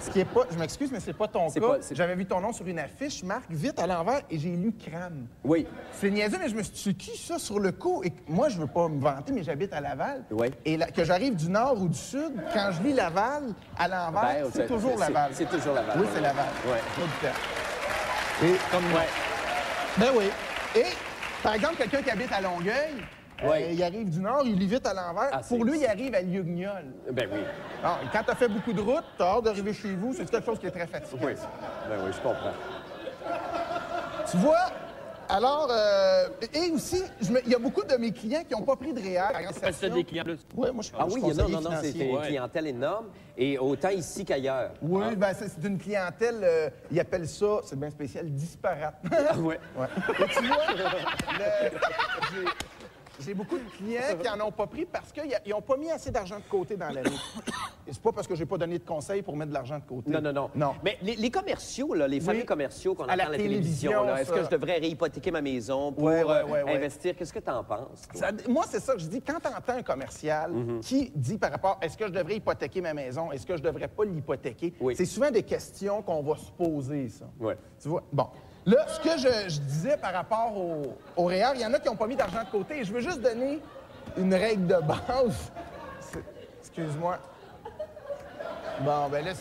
Ce qui est pas... Je m'excuse, mais c'est pas ton C'est cas. pas- c'est- J'avais vu ton nom sur une affiche, Marc, vite à l'envers, et j'ai lu crâne. Oui. C'est niaiseux, mais je me suis dit, qui ça sur le coup? Et moi, je veux pas me vanter, mais j'habite à Laval. Oui. Et que j'arrive du nord ou du sud, quand je lis Laval, à l'envers, Ben, c'est toujours Laval. C'est toujours Laval. Oui, c'est Laval. Ouais. Tout le temps. Et comme Ben oui. Et, par exemple, quelqu'un qui habite à Longueuil, il arrive du Nord, il lit vite à l'envers. Ah, Pour lui, il arrive à Liugnol. Ben oui. Alors, quand tu as fait beaucoup de route, tu as hâte d'arriver chez vous, c'est quelque chose qui est très fatigant. Oui. Ben oui, je comprends. Tu vois, alors, et aussi, il y a beaucoup de mes clients qui n'ont pas pris de REER. Parce que des clients plus. Oui, moi, je suis Ah oui, non, conseiller c'est financier. une clientèle énorme, et autant ici qu'ailleurs. Oui, ben c'est une clientèle, ils appellent ça, c'est bien spécial, disparate. Ah ouais. Ouais. Et tu vois, j'ai beaucoup de clients qui n'en ont pas pris parce qu'ils n'ont pas mis assez d'argent de côté dans l'année. Et c'est pas parce que j'ai pas donné de conseils pour mettre de l'argent de côté. Non. Mais les commerciaux, là, les fameux commerciaux qu'on entend à la télévision, là, est-ce que je devrais réhypothéquer ma maison pour investir? Qu'est-ce que tu en penses? Moi, c'est ça que je dis. Quand tu entends un commercial qui dit par rapport est-ce que je devrais hypothéquer ma maison, est-ce que je devrais pas l'hypothéquer, c'est souvent des questions qu'on va se poser, ça. Oui. Tu vois? Bon. Là, ce que je disais par rapport au REER, il y en a qui n'ont pas mis d'argent de côté. Et je veux juste donner une règle de base. Excuse-moi. Bon, ben là,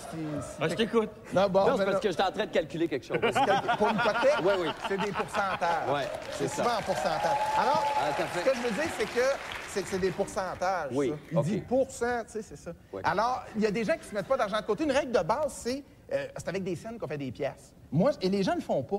Je t'écoute. Non, bon, Non, c'est ben parce que j'étais en train de calculer quelque chose. pour l'hypothèque, Oui. c'est des pourcentages. Oui, c'est c'est ça. souvent en pourcentage. Alors, tout à fait. ce que je veux dire, c'est que c'est des pourcentages. Oui, ça. Il dit pourcent, tu sais, c'est ça. Oui. Alors, il y a des gens qui se mettent pas d'argent de côté. Une règle de base, c'est avec des scènes qu'on fait des pièces. Moi, et les gens ne le font pas.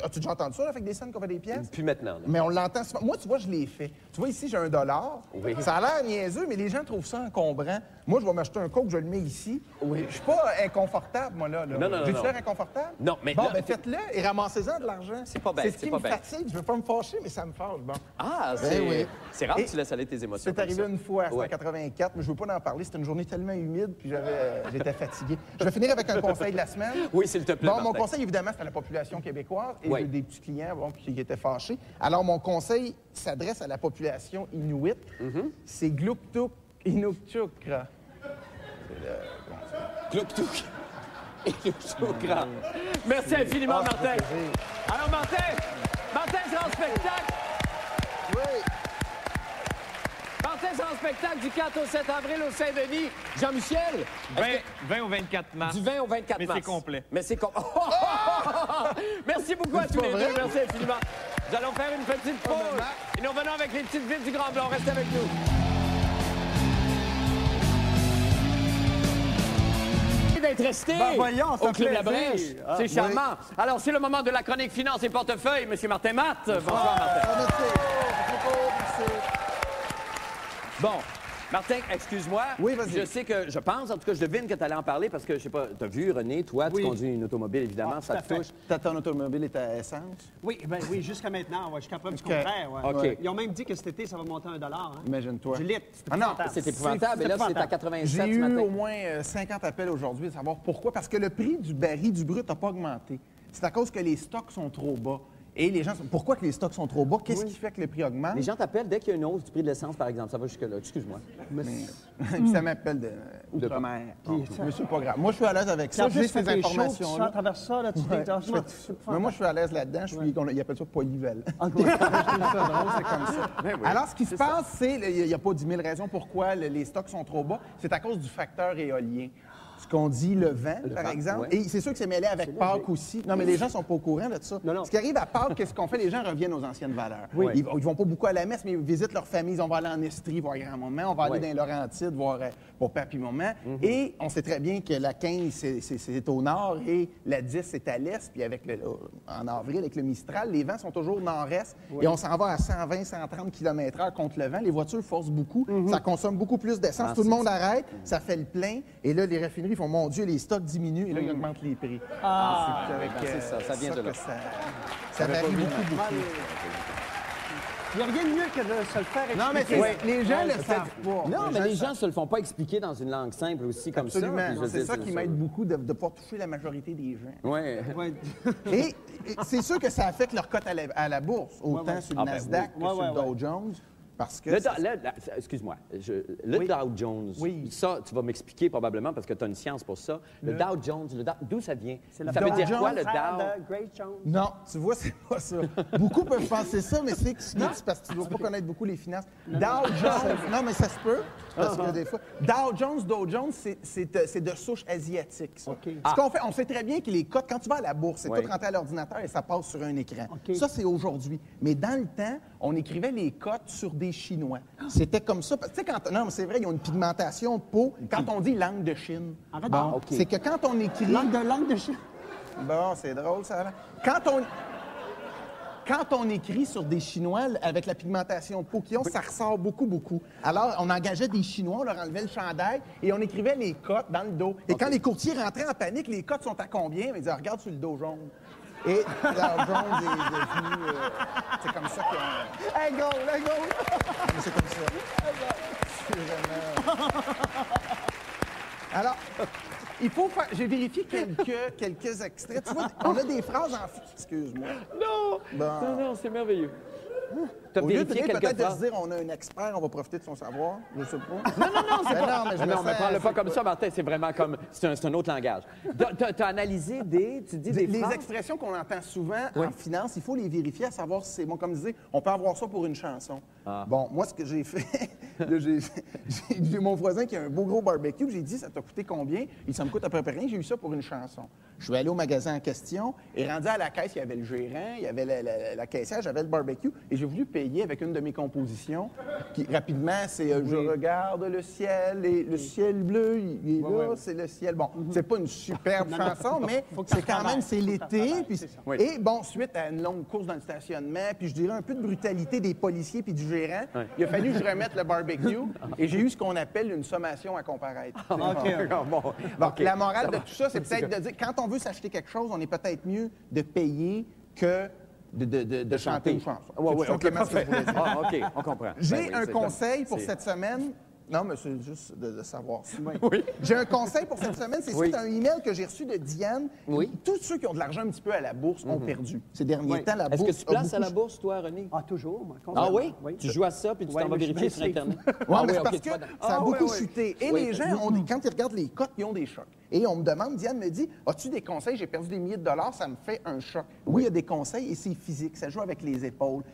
As-tu déjà entendu ça, là, avec des scènes qu'on fait des pièces? Puis maintenant, là. Mais on l'entend souvent. Moi, tu vois, je l'ai fait. Tu vois, ici, j'ai $1. Oui. Ça a l'air niaiseux, mais les gens trouvent ça encombrant. Moi, je vais m'acheter un coke, je le mets ici. Oui. Je suis pas inconfortable, moi, là. Non. J'ai-tu l'air inconfortable? Non, mais Bon, là, ben faites-le et ramassez-en de l'argent. C'est pas bête, C'est ce c'est qui pas me bête. fatigue. Je veux pas me fâcher, mais ça me fâche. Bon. Ah, oui. c'est rare Et que tu laisses aller tes émotions. C'est arrivé comme ça. une fois, c'était en Ouais. 84, mais je veux pas en parler. C'était une journée tellement humide, puis j'étais fatigué. Je vais finir avec un conseil de la semaine. Oui, s'il te plaît, Bon, mon Martin. conseil, évidemment, c'est à la population québécoise. Et Oui. j'ai des petits clients qui étaient fâchés. Alors, mon conseil s'adresse à la population inuit. C'est Gluktuk Inukchukra. Gluk-tuk. Et le chokra. Merci infiniment, Martin. Alors, Martin sera en spectacle. Oui. Martin sera en spectacle du 4 au 7 avril au Saint-Denis. Jean-Michel? 20 au 24 mars. Du 20 au 24 Mais mars. c'est complet. Mais c'est complet. Merci beaucoup à tous les deux. Merci infiniment. Nous allons faire une petite pause. Et nous revenons avec les petites villes du Grand Blanc. Restez avec nous. D'être resté voyons, ça au Club fait La Brèche. plaisir. C'est charmant. Alors, c'est le moment de la chronique finance et portefeuille. Monsieur Martin Matt. Bonsoir, Martin. Bon, Martin, excuse-moi. Oui, vas-y. Je pense, en tout cas, je devine que tu allais en parler parce que, je sais pas, tu as vu, René, toi, tu conduis une automobile, évidemment, ça te touche. Ton automobile est à essence? Oui, jusqu'à maintenant, ouais, jusqu'à preuve du OK. contraire. Ouais. OK. Ouais. Ils ont même dit que cet été, ça va monter $1. Hein. Imagine-toi. Du litre, c'est Ah non, épouvantable. C'est épouvantable. Et là, c'est à 87 J'ai ce eu matin. au moins 50 appels aujourd'hui de savoir pourquoi. Parce que le prix du baril du brut n'a pas augmenté. C'est à cause que les stocks sont trop bas. Et les gens... Pourquoi que les stocks sont trop bas? Qu'est-ce qui fait que le prix augmente? Les gens t'appellent dès qu'il y a une hausse du prix de l'essence, par exemple. Ça va jusque-là. Excuse-moi. Puis ça m'appelle d'outre-mer. Mais c'est pas grave. Moi, je suis à l'aise avec Puis ça. en J'ai plus, ces tu fais chaud, tu informations-là. à travers ça, là, tu Ouais, t'es... je fais- Mais moi, je suis à l'aise là-dedans. Ils appellent ça polyvalent. Je trouve ça drôle, c'est comme ça. Alors, ce qui se passe, c'est... Il n'y a pas 10 000 raisons pourquoi les stocks sont trop bas. C'est à cause du facteur éolien. Ce qu'on dit le vent, par exemple. ouais. Et c'est sûr que c'est mêlé avec Pâques aussi. Non, mais les gens sont pas au courant de ça. Non. Ce qui arrive à Pâques, qu'est-ce qu'on fait? Les gens reviennent aux anciennes valeurs. Ils vont pas beaucoup à la messe, mais ils visitent leur famille. On va aller en Estrie voir grand-maman. On va aller dans les Laurentides voir papa puis maman. Et on sait très bien que la 15, c'est au nord et la 10, c'est à l'est. Puis avec en avril, avec le Mistral, les vents sont toujours nord-est. Et on s'en va à 120, 130 km/h contre le vent. Les voitures forcent beaucoup. Ça consomme beaucoup plus d'essence. Tout le monde arrête. Ça fait le plein. Et là, les raffineries font, mon Dieu, les stocks diminuent. Et là, ils augmentent les prix. c'est ça, ça vient de là. Ça varie beaucoup. Il n'y a rien de mieux que de se le faire expliquer. Non, mais les gens le savent pas. Non, mais les gens ne se le font pas expliquer dans une langue simple aussi, comme Absolument. ça. Puis je veux C'est dire, ça qui m'aide beaucoup de pouvoir toucher la majorité des gens. Oui. Ouais. Et c'est sûr que ça affecte leur cote à la bourse, autant sur le Ah, ben Nasdaq oui. que sur Ouais, le ouais, Dow Jones. Parce que... Excuse-moi. Le Dow Jones, ça, tu vas m'expliquer probablement parce que tu as une science pour ça. Le Dow Jones, d'où ça vient? Ça veut dire quoi, le Dow? Great Jones. Non, tu vois, c'est pas ça. Beaucoup peuvent penser ça, mais c'est parce que tu ne dois pas connaître beaucoup les finances. Dow Jones, non, mais ça se peut, parce que des fois... Dow Jones, c'est de souche asiatique, ça. Ce qu'on fait, on sait très bien que les cotes, quand tu vas à la bourse, c'est tout rentré à l'ordinateur et ça passe sur un écran. Ça, c'est aujourd'hui. Mais dans le temps, on écrivait les cotes sur des Chinois. C'était comme ça. Tu sais, non, mais c'est vrai, ils ont une pigmentation de peau. Quand on dit langue de Chine, c'est que quand on écrit... Langue de Chine. Bon, c'est drôle, ça. Quand on écrit sur des Chinois avec la pigmentation de peau qu'ils ont, ça ressort beaucoup, beaucoup. Alors, on engageait des Chinois, on leur enlevait le chandail et on écrivait les cotes dans le dos. Et quand les courtiers rentraient en panique, les cotes sont à combien? Ils disaient, regarde sur le dos jaune. Et Dow Jones est devenu... c'est comme ça qu'on... Hey, go! C'est comme ça. C'est vraiment... Alors, il faut faire... J'ai vérifié quelques extraits. Tu vois, on a des phrases en... Excuse-moi. Non, c'est merveilleux. Tu as Au lieu de vérifié rire, quelques peut-être de phrases? se dire on a un expert, on va profiter de son savoir. Je sais pas. c'est pas... mais je me non, mais sens- parle pas comme ça, Martin. C'est vraiment comme... C'est un autre langage. T'as analysé tu dis des Les phrases? expressions qu'on entend souvent en finance, il faut les vérifier à savoir si c'est bon. Comme je disais, on peut avoir ça pour une chanson. Bon, moi, ce que j'ai fait, là, j'ai mon voisin qui a un beau gros barbecue. J'ai dit, ça t'a coûté combien? Il dit, ça me coûte à peu près rien. J'ai eu ça pour une chanson. Je suis allé au magasin en question et rendu à la caisse, il y avait le gérant, il y avait la caissière, j'avais le barbecue et j'ai voulu payer avec une de mes compositions qui, rapidement, c'est Je regarde le ciel et le ciel bleu, il est là, c'est le ciel. Bon, c'est pas une superbe chanson, mais c'est quand même, c'est l'été. Puis, et bon, suite à une longue course dans le stationnement, puis je dirais un peu de brutalité des policiers puis du gérant, il a fallu que je remette le barbecue et j'ai eu ce qu'on appelle une sommation à comparaître. Donc, la morale de tout ça, c'est peut-être de dire, quand on veut s'acheter quelque chose, on est peut-être mieux de payer que de chanter une chanson. Oui, C'est OK, simplement ce que je voulais parfait. dire. OK, on comprend. J'ai un conseil pour cette semaine. Non, mais c'est juste de savoir ça. J'ai un conseil pour cette semaine. C'est suite à un email que j'ai reçu de Diane. Tous ceux qui ont de l'argent un petit peu à la bourse ont perdu. Ces derniers temps, la bourse. Est-ce que tu places à la bourse, toi, René? Ah, toujours, moi. Ah oui? Tu joues à ça puis tu t'en vas vérifier sur Internet? Oui, mais c'est parce que ça a beaucoup chuté. Et les gens, quand ils regardent les cotes, ils ont des chocs. Et on me demande, Diane me dit, as-tu des conseils? J'ai perdu des milliers de dollars, ça me fait un choc. Oui, il y a des conseils et c'est physique, ça joue avec les épaules.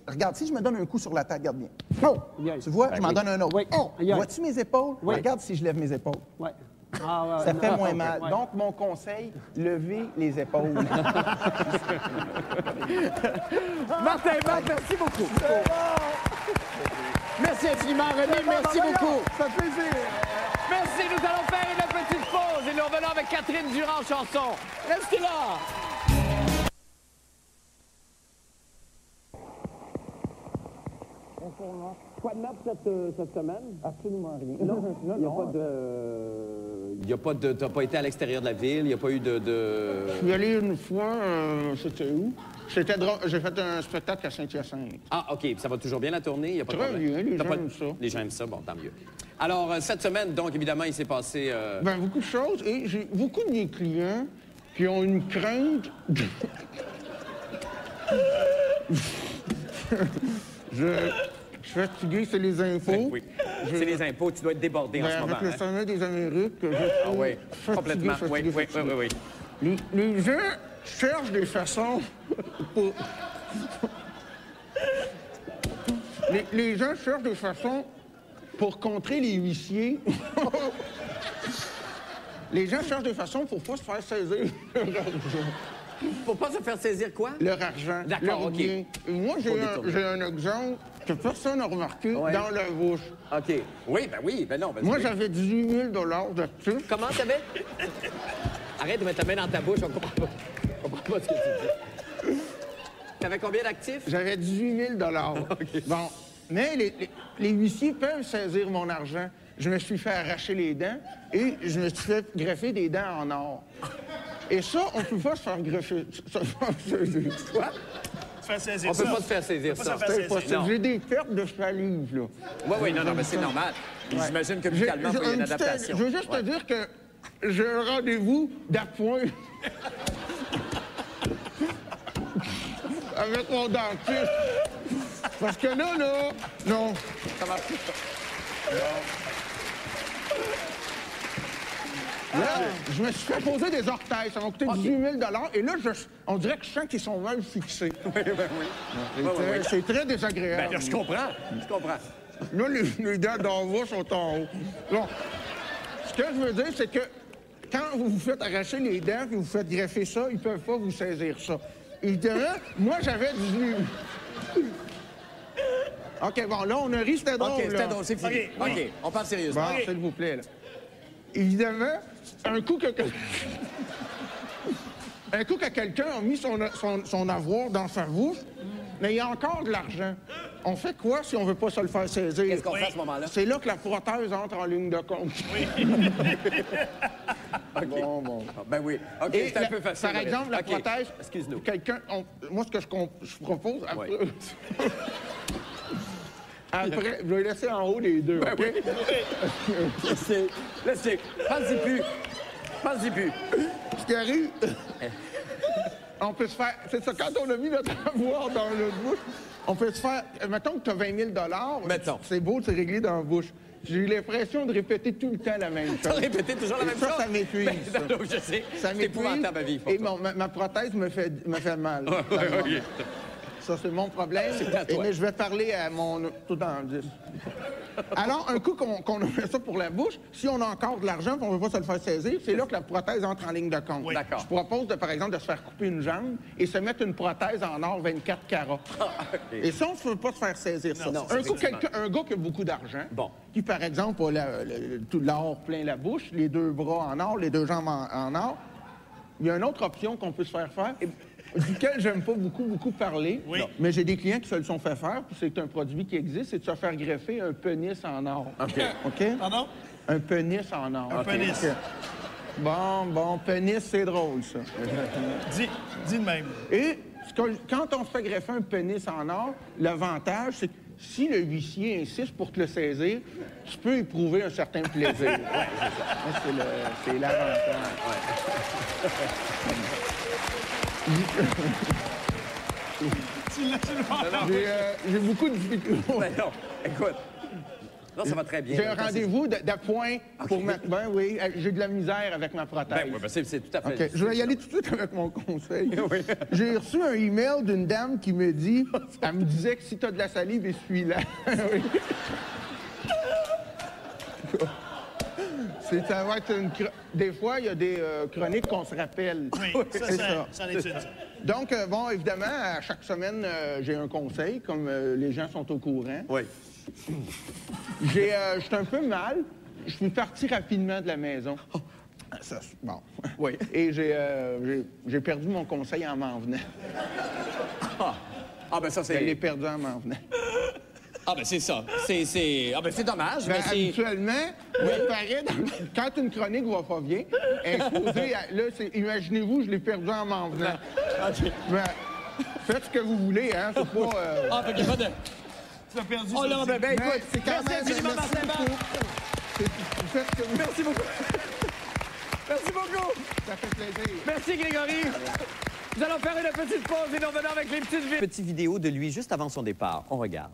Regarde, si je me donne un coup sur la tête, regarde bien. Oh! Tu vois, je m'en donne un autre. Oh! Vois-tu mes épaules? Regarde si je lève mes épaules. Ça fait moins mal. Donc, mon conseil, levez les épaules. Martin, merci beaucoup. Merci infiniment, René. Merci beaucoup. Ça fait plaisir. Merci, nous allons faire une petite pause et nous revenons avec Catherine Durand, chanson. Restez là. Quoi de neuf cette semaine? Absolument rien. Non, il n'y a pas de... Il n'y a pas de... T'as pas été à l'extérieur de la ville, il n'y a pas eu de... Je suis allé une fois, c'était où? C'était drôle. J'ai fait un spectacle à Saint-Hyacinthe. Ah, OK. Ça va toujours bien la tournée? Il n'y a pas de Très problème. bien, les T'as gens pas- aiment ça. Les gens aiment ça, bon, tant mieux. Alors, cette semaine, donc, évidemment, il s'est passé... Ben, beaucoup de choses. Et j'ai beaucoup de mes clients qui ont une crainte. Je suis fatigué, c'est les infos. Oui. C'est les impôts, tu dois être débordé en ce moment. Avec le hein? sommet des Amériques, je suis Ah oui, fatigué, complètement. fatigué, Oui. fatigué. Les gens cherchent des façons pour... les gens cherchent des façons pour contrer les huissiers. Les gens cherchent des façons pour pas se faire saisir leur argent. Pour pas se faire saisir quoi? Leur argent, D'accord, leur OK. bien. Et moi, j'ai un exemple que personne n'a remarqué dans la bouche. OK. Oui, ben non. Moi, j'avais 18 000 d'actifs. Comment t'avais? Arrête de mettre ta main dans ta bouche, on comprend pas. On comprend pas ce que tu dis. T'avais combien d'actifs? J'avais 18 000 Bon, mais les huissiers peuvent saisir mon argent. Je me suis fait arracher les dents et je me suis fait greffer des dents en or. Et ça, on ne peut pas se faire greffer. Quoi? On peut pas te faire saisir ça. C'est impossible. Non. J'ai des pertes de salive, là. Oui, non, mais c'est normal. J'imagine que mentalement, il faut y a une adaptation. Je veux juste te dire que j'ai un rendez-vous d'appoint avec mon dentiste. Parce que là, non. Ça marche. Là, je me suis fait poser des orteils. Ça m'a coûté 18 000 et là, on dirait que je sens qu'ils sont mal fixés. Oui, ben oui. C'est très désagréable. Ben, je comprends. Je comprends. Là, les dents d'en bas sont en haut. Bon, ce que je veux dire, c'est que quand vous vous faites arracher les dents et vous faites greffer ça, ils peuvent pas vous saisir ça. Évidemment, moi, j'avais 18 000. OK, bon, là, on a ri, c'était drôle. OK, c'était là. drôle, c'est fini. OK, on parle sérieusement. Bon, s'il vous plaît, là. Évidemment, un coup que quelqu'un a mis son avoir dans sa bouche, mais il y a encore de l'argent. On fait quoi si on veut pas se le faire saisir? Qu'est-ce qu'on fait à ce moment-là? C'est là que la prothèse entre en ligne de compte. OK. Bon. Ben oui. OK, c'est un peu facile. Par exemple, la OK. prothèse, Excuse-nous. moi, ce que je propose, après, Oui. après, je vais laisser en haut les deux, Ben OK? oui. Laissez. Pense-y plus. Pense-y plus. Ce qui arrive, on peut se faire... C'est ça, quand on a mis notre avoir dans notre bouche, on peut se faire... Mettons que tu as 20 000 Mettons. c'est beau de se régler dans la bouche. J'ai eu l'impression de répéter tout le temps la même T'as chose. répété toujours la même chose? Ça m'épuise. Ben, ça. non, je sais. Ça C'est m'épuise. épouvantable à vivre. Et ma prothèse me fait mal. Ça, c'est mon problème. à toi. Mais je vais parler à mon... Tout dans le 10. Alors, un coup qu'on a fait ça pour la bouche, si on a encore de l'argent et on ne veut pas se le faire saisir, c'est là que la prothèse entre en ligne de compte. Oui. D'accord. Je propose, par exemple, de se faire couper une jambe et se mettre une prothèse en or 24 carats. Et ça, on ne veut pas se faire saisir ça. Non, un coup, effectivement. un gars qui a beaucoup d'argent, Bon. qui, par exemple, a tout l'or plein la bouche, les deux bras en or, les deux jambes en or, il y a une autre option qu'on peut se faire faire, duquel j'aime pas beaucoup parler, mais j'ai des clients qui se le sont fait faire, puis c'est un produit qui existe, c'est de se faire greffer un pénis en or. OK? Pardon? Un pénis en or. Un pénis. OK. Bon, pénis, c'est drôle, ça. Dis de même. Et quand on se fait greffer un pénis en or, l'avantage, c'est que si le huissier insiste pour te le saisir, tu peux éprouver un certain plaisir. C'est l'avantage. J'ai beaucoup de difficultés. Ben non, écoute. Non, ça va très bien. J'ai un rendez-vous d'appoint pour ma... Ben oui, j'ai de la misère avec ma prothèse. Ben oui, ben c'est tout à fait... OK, je vais y aller tout de suite avec mon conseil. Oui. J'ai reçu un email d'une dame qui me dit... Elle me disait que si t'as de la salive, essuie-la. Oui. Ça va être des fois, il y a des chroniques qu'on se rappelle. Oui, c'est ça. Ça en est une. Donc, bon, évidemment, à chaque semaine, j'ai un conseil, comme les gens sont au courant. Oui. J'étais un peu mal. Je suis parti rapidement de la maison. Ça, bon. Oui. Et j'ai perdu mon conseil en m'en venant. Ah, ben ça, Je l'ai c'est... perdu en m'en venant. Ah, ben c'est ça. Ah, ben c'est dommage, Ben, mais c'est... habituellement, il paraît, quand une chronique va pas bien, elle est supposée là, imaginez-vous, je l'ai perdu en m'en venant. Ben, faites ce que vous voulez, hein, c'est pas... Ah, fait qu'il y a pas de... Tu as perdu. Oh non, ben Mais écoute, c'est quand merci même... infiniment, merci Martin Matt. beaucoup. Vous faites ce que vous... Merci beaucoup. Merci beaucoup. Ça fait plaisir. Merci, Grégory. Nous allons faire une petite pause et nous revenons avec les petites vidéos. Petite vidéo de lui juste avant son départ. On regarde.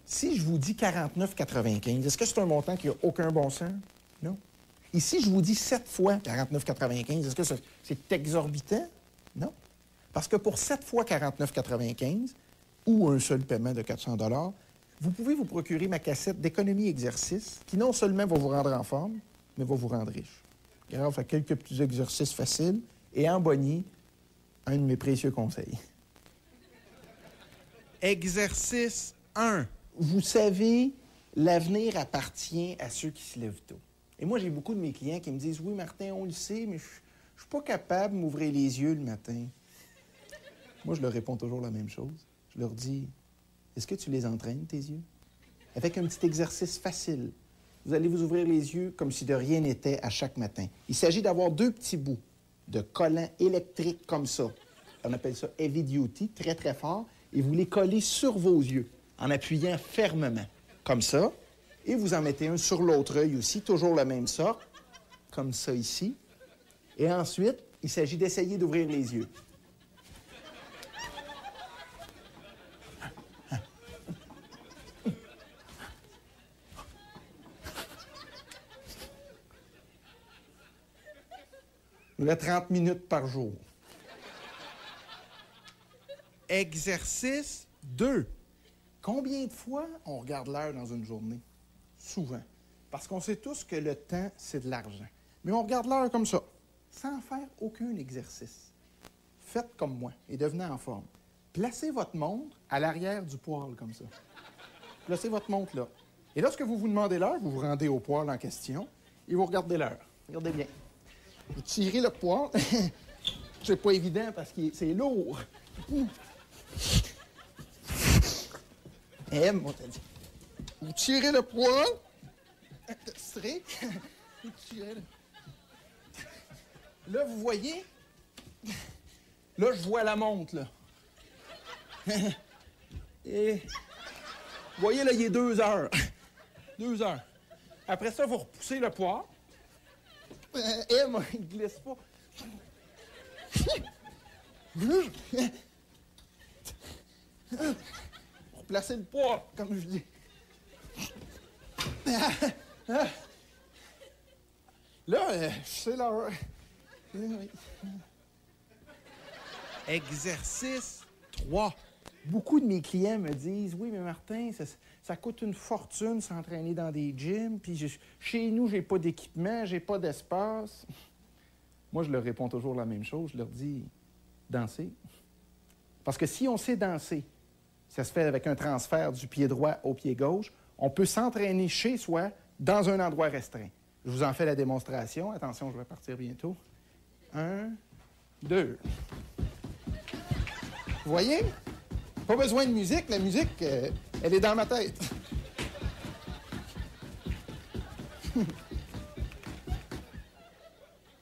Si je vous dis 49,95, est-ce que c'est un montant qui n'a aucun bon sens? Non. Et si je vous dis 7 fois 49,95, est-ce que c'est exorbitant? Non. Parce que pour 7 fois 49,95 ou un seul paiement de 400 $, vous pouvez vous procurer ma cassette d'économie exercice qui non seulement va vous rendre en forme, mais va vous rendre riche. Grâce à quelques petits exercices faciles et en bonnie, un de mes précieux conseils. Exercice 1. Vous savez, l'avenir appartient à ceux qui se lèvent tôt. Et moi, j'ai beaucoup de mes clients qui me disent « Oui, Martin, on le sait, mais je suis pas capable de m'ouvrir les yeux le matin. » Moi, je leur réponds toujours la même chose. Je leur dis « Est-ce que tu les entraînes, tes yeux? » Avec un petit exercice facile. Vous allez vous ouvrir les yeux comme si de rien n'était à chaque matin. Il s'agit d'avoir 2 petits bouts de collants électriques comme ça. On appelle ça heavy duty, très, très fort. Et vous les collez sur vos yeux en appuyant fermement, comme ça. Et vous en mettez un sur l'autre œil aussi, toujours la même sorte, comme ça ici. Et ensuite, il s'agit d'essayer d'ouvrir les yeux. Le 30 minutes par jour. Exercice 2. Combien de fois on regarde l'heure dans une journée? Souvent. Parce qu'on sait tous que le temps, c'est de l'argent. Mais on regarde l'heure comme ça, sans faire aucun exercice. Faites comme moi et devenez en forme. Placez votre montre à l'arrière du poêle, comme ça. Placez votre montre là. Et lorsque vous vous demandez l'heure, vous vous rendez au poêle en question et vous regardez l'heure. Regardez bien. Vous tirez le poêle. C'est pas évident parce que c'est lourd. On t'a dit. Vous tirez le poêle. Straight. Vous tirez le... Là, vous voyez. Là, je vois la montre, là. Et... Vous voyez, là, il est 2 heures. 2 heures. Après ça, vous repoussez le poêle. Moi, il ne glisse pas. Vous replacez le poêle, comme je dis. Là, je sais l'heure. Exercice 3. Beaucoup de mes clients me disent « Oui, mais Martin, ça coûte une fortune s'entraîner dans des gyms, puis chez nous, j'ai pas d'équipement, j'ai pas d'espace. » Moi, je leur réponds toujours la même chose. Je leur dis « Danser. » Parce que si on sait danser, ça se fait avec un transfert du pied droit au pied gauche, on peut s'entraîner chez soi dans un endroit restreint. Je vous en fais la démonstration. Attention, je vais partir bientôt. 1, 2. Vous voyez? Pas besoin de musique. La musique, elle est dans ma tête.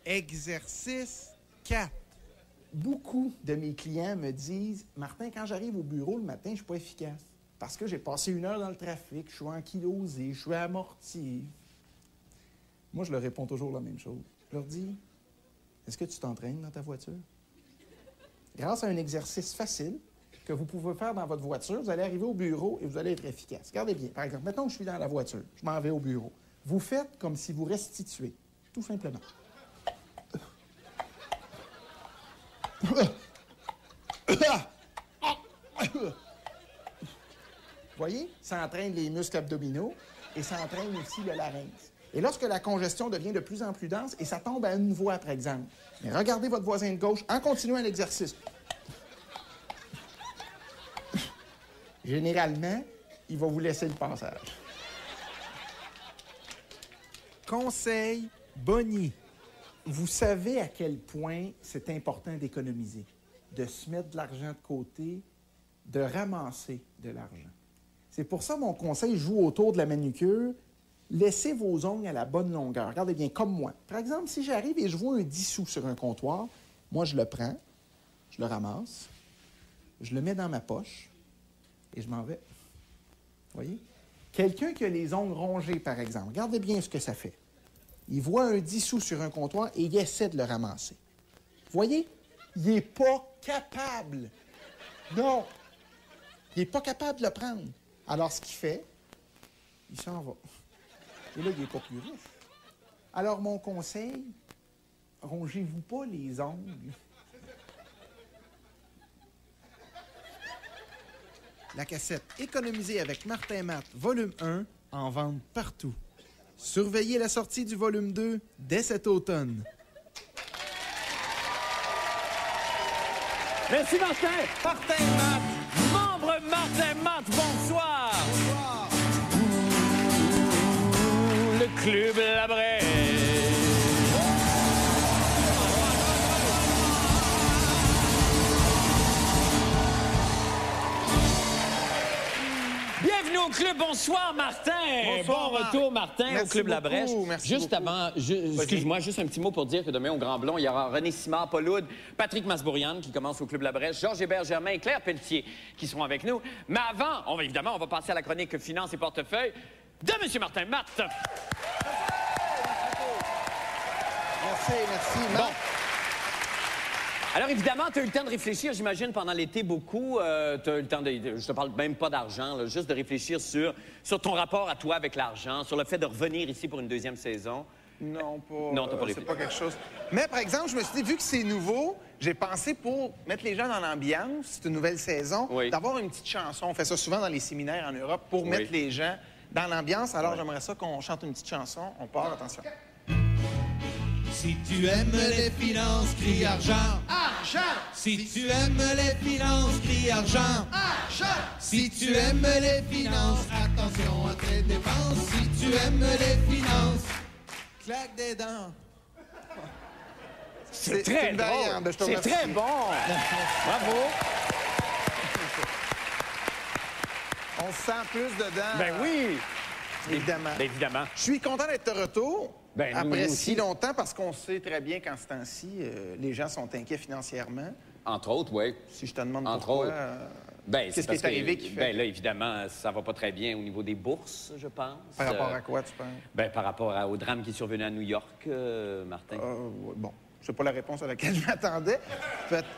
Exercice 4. Beaucoup de mes clients me disent « Martin, quand j'arrive au bureau le matin, je suis pas efficace. Parce que j'ai passé 1 heure dans le trafic, je suis ankylosé, je suis amorti. » Moi, je leur réponds toujours la même chose. Je leur dis « Est-ce que tu t'entraînes dans ta voiture? » Grâce à un exercice facile que vous pouvez faire dans votre voiture, vous allez arriver au bureau et vous allez être efficace. Regardez bien. Par exemple, maintenant que je suis dans la voiture, je m'en vais au bureau. Vous faites comme si vous restituez, tout simplement. Vous voyez? Ça entraîne les muscles abdominaux et ça entraîne aussi le larynx. Et lorsque la congestion devient de plus en plus dense, et ça tombe à une voix, par exemple, mais regardez votre voisin de gauche en continuant l'exercice. Généralement, il va vous laisser le passage. Conseil Bonnie. Vous savez à quel point c'est important d'économiser, de se mettre de l'argent de côté, de ramasser de l'argent. C'est pour ça mon conseil joue autour de la manucure. Laissez vos ongles à la bonne longueur. Regardez bien, comme moi. Par exemple, si j'arrive et je vois un 10 sous sur un comptoir, moi, je le prends, je le ramasse, je le mets dans ma poche et je m'en vais. Vous voyez? Quelqu'un qui a les ongles rongés, par exemple, regardez bien ce que ça fait. Il voit un 10 sous sur un comptoir et il essaie de le ramasser. Vous voyez? Il n'est pas capable. Non. Il n'est pas capable de le prendre. Alors, ce qu'il fait, il s'en va. Et là, il n'est pas plus riche. Alors, mon conseil, rongez-vous pas les ongles. La cassette Économiser avec Martin Matt, volume 1, en vente partout. Surveillez la sortie du volume 2 dès cet automne. Merci, Martin. Martin Matt, membre Martin Matt, bonsoir. Bonsoir. Le Club La Brèche. Bienvenue au club. Bonsoir, Martin. Bonsoir, bon retour, Martin, merci au club La beaucoup, Brèche. merci Juste beaucoup. avant, excuse-moi, juste un petit mot pour dire que demain, au Grand Blond, il y aura René Simard, Paul Oud, Patrick Masbourian qui commence au club La Brèche, Georges Hébert-Germain et Claire Pelletier qui seront avec nous. Mais avant, on va passer à la chronique Finance et portefeuille de M. Martin Matt. Merci. Bon. Alors, évidemment, tu as eu le temps de réfléchir, j'imagine, pendant l'été beaucoup. Tu as eu le temps je te parle même pas d'argent, là, juste de réfléchir sur ton rapport à toi avec l'argent, sur le fait de revenir ici pour une deuxième saison. Non, pas. Non, t'as pas c'est réfléchi. pas quelque chose. Mais par exemple, je me suis dit, vu que c'est nouveau, j'ai pensé pour mettre les gens dans l'ambiance, c'est une nouvelle saison, Oui. d'avoir une petite chanson. On fait ça souvent dans les séminaires en Europe pour mettre les gens dans l'ambiance. Alors, j'aimerais ça qu'on chante une petite chanson. On part, attention. Si tu aimes les finances, crie argent. Argent! Si tu aimes les finances, crie argent. Argent! Si tu aimes les finances, attention à tes dépenses. Si tu aimes les finances, claque des dents. C'est très une drôle. variante, je te C'est remercie. très bon. Bravo. On se sent plus dedans. Ben oui. Évidemment. Ben évidemment. Je suis content d'être de retour. Ben, nous après aussi. si longtemps, parce qu'on sait très bien qu'en ce temps-ci, les gens sont inquiets financièrement. Entre autres, oui. Si je te demande Entre pourquoi, autres. Ben, qu'est-ce qui parce est arrivé qui fait... Ben là, évidemment, ça va pas très bien au niveau des bourses, je pense. Par rapport à quoi, tu penses? Ben, par rapport au drame qui est survenu à New York, Martin. Ouais, bon, je sais pas la réponse à laquelle je m'attendais.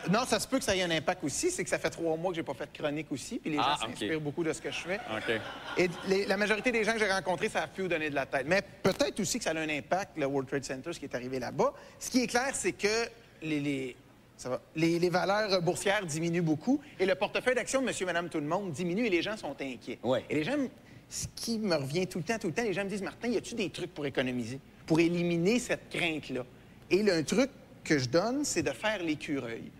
Non, ça se peut que ça ait un impact aussi. C'est que ça fait 3 mois que j'ai pas fait de chronique aussi, puis les gens s'inspirent beaucoup de ce que je fais. OK. Et la majorité des gens que j'ai rencontrés, ça a pu donner de la tête. Mais peut-être aussi que ça a un impact, le World Trade Center, ce qui est arrivé là-bas. Ce qui est clair, c'est que les valeurs boursières diminuent beaucoup et le portefeuille d'actions de monsieur, madame, tout le monde diminue et les gens sont inquiets. Ouais. Et les gens, ce qui me revient tout le temps, les gens me disent, Martin, y a-tu des trucs pour économiser, pour éliminer cette crainte-là? Et un truc que je donne, c'est de faire l'écureuil.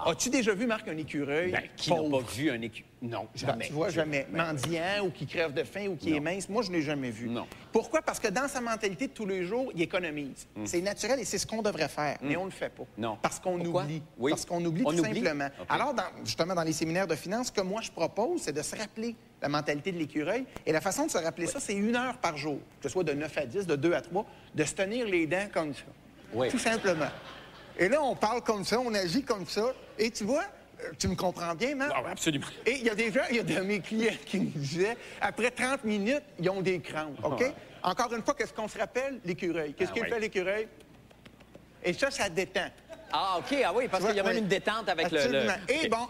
As-tu déjà vu, Marc, un écureuil? Ben, qui n'a pauvre? pas vu un écu... Non, jamais. Tu vois, jamais. Mendiant ou qui crève de faim ou qui est mince, moi, je ne l'ai jamais vu. Non. Pourquoi? Parce que dans sa mentalité de tous les jours, il économise. C'est naturel et c'est ce qu'on devrait faire, mais on ne le fait pas. Non. Parce qu'on Pourquoi? oublie. Oui. Parce qu'on oublie On tout oublie? simplement. OK. Alors, justement, dans les séminaires de finance, ce que moi, je propose, c'est de se rappeler la mentalité de l'écureuil. Et la façon de se rappeler ça, c'est 1 heure par jour, que ce soit de 9 à 10, de 2 à 3, de se tenir les dents comme ça. Oui. Tout simplement. Et là, on parle comme ça, on agit comme ça. Et tu vois, tu me comprends bien, Marc? Ah, oui, absolument. Et il y a des gens, il y a de mes clients qui me disaient, après 30 minutes, ils ont des crampes, OK? Ouais. Encore une fois, qu'est-ce qu'on se rappelle? L'écureuil. Qu'est-ce qu'il oui. fait, l'écureuil? Et ça détend. Ah, OK, ah oui, parce qu'il y a même une détente avec Absolument. le... Et bon,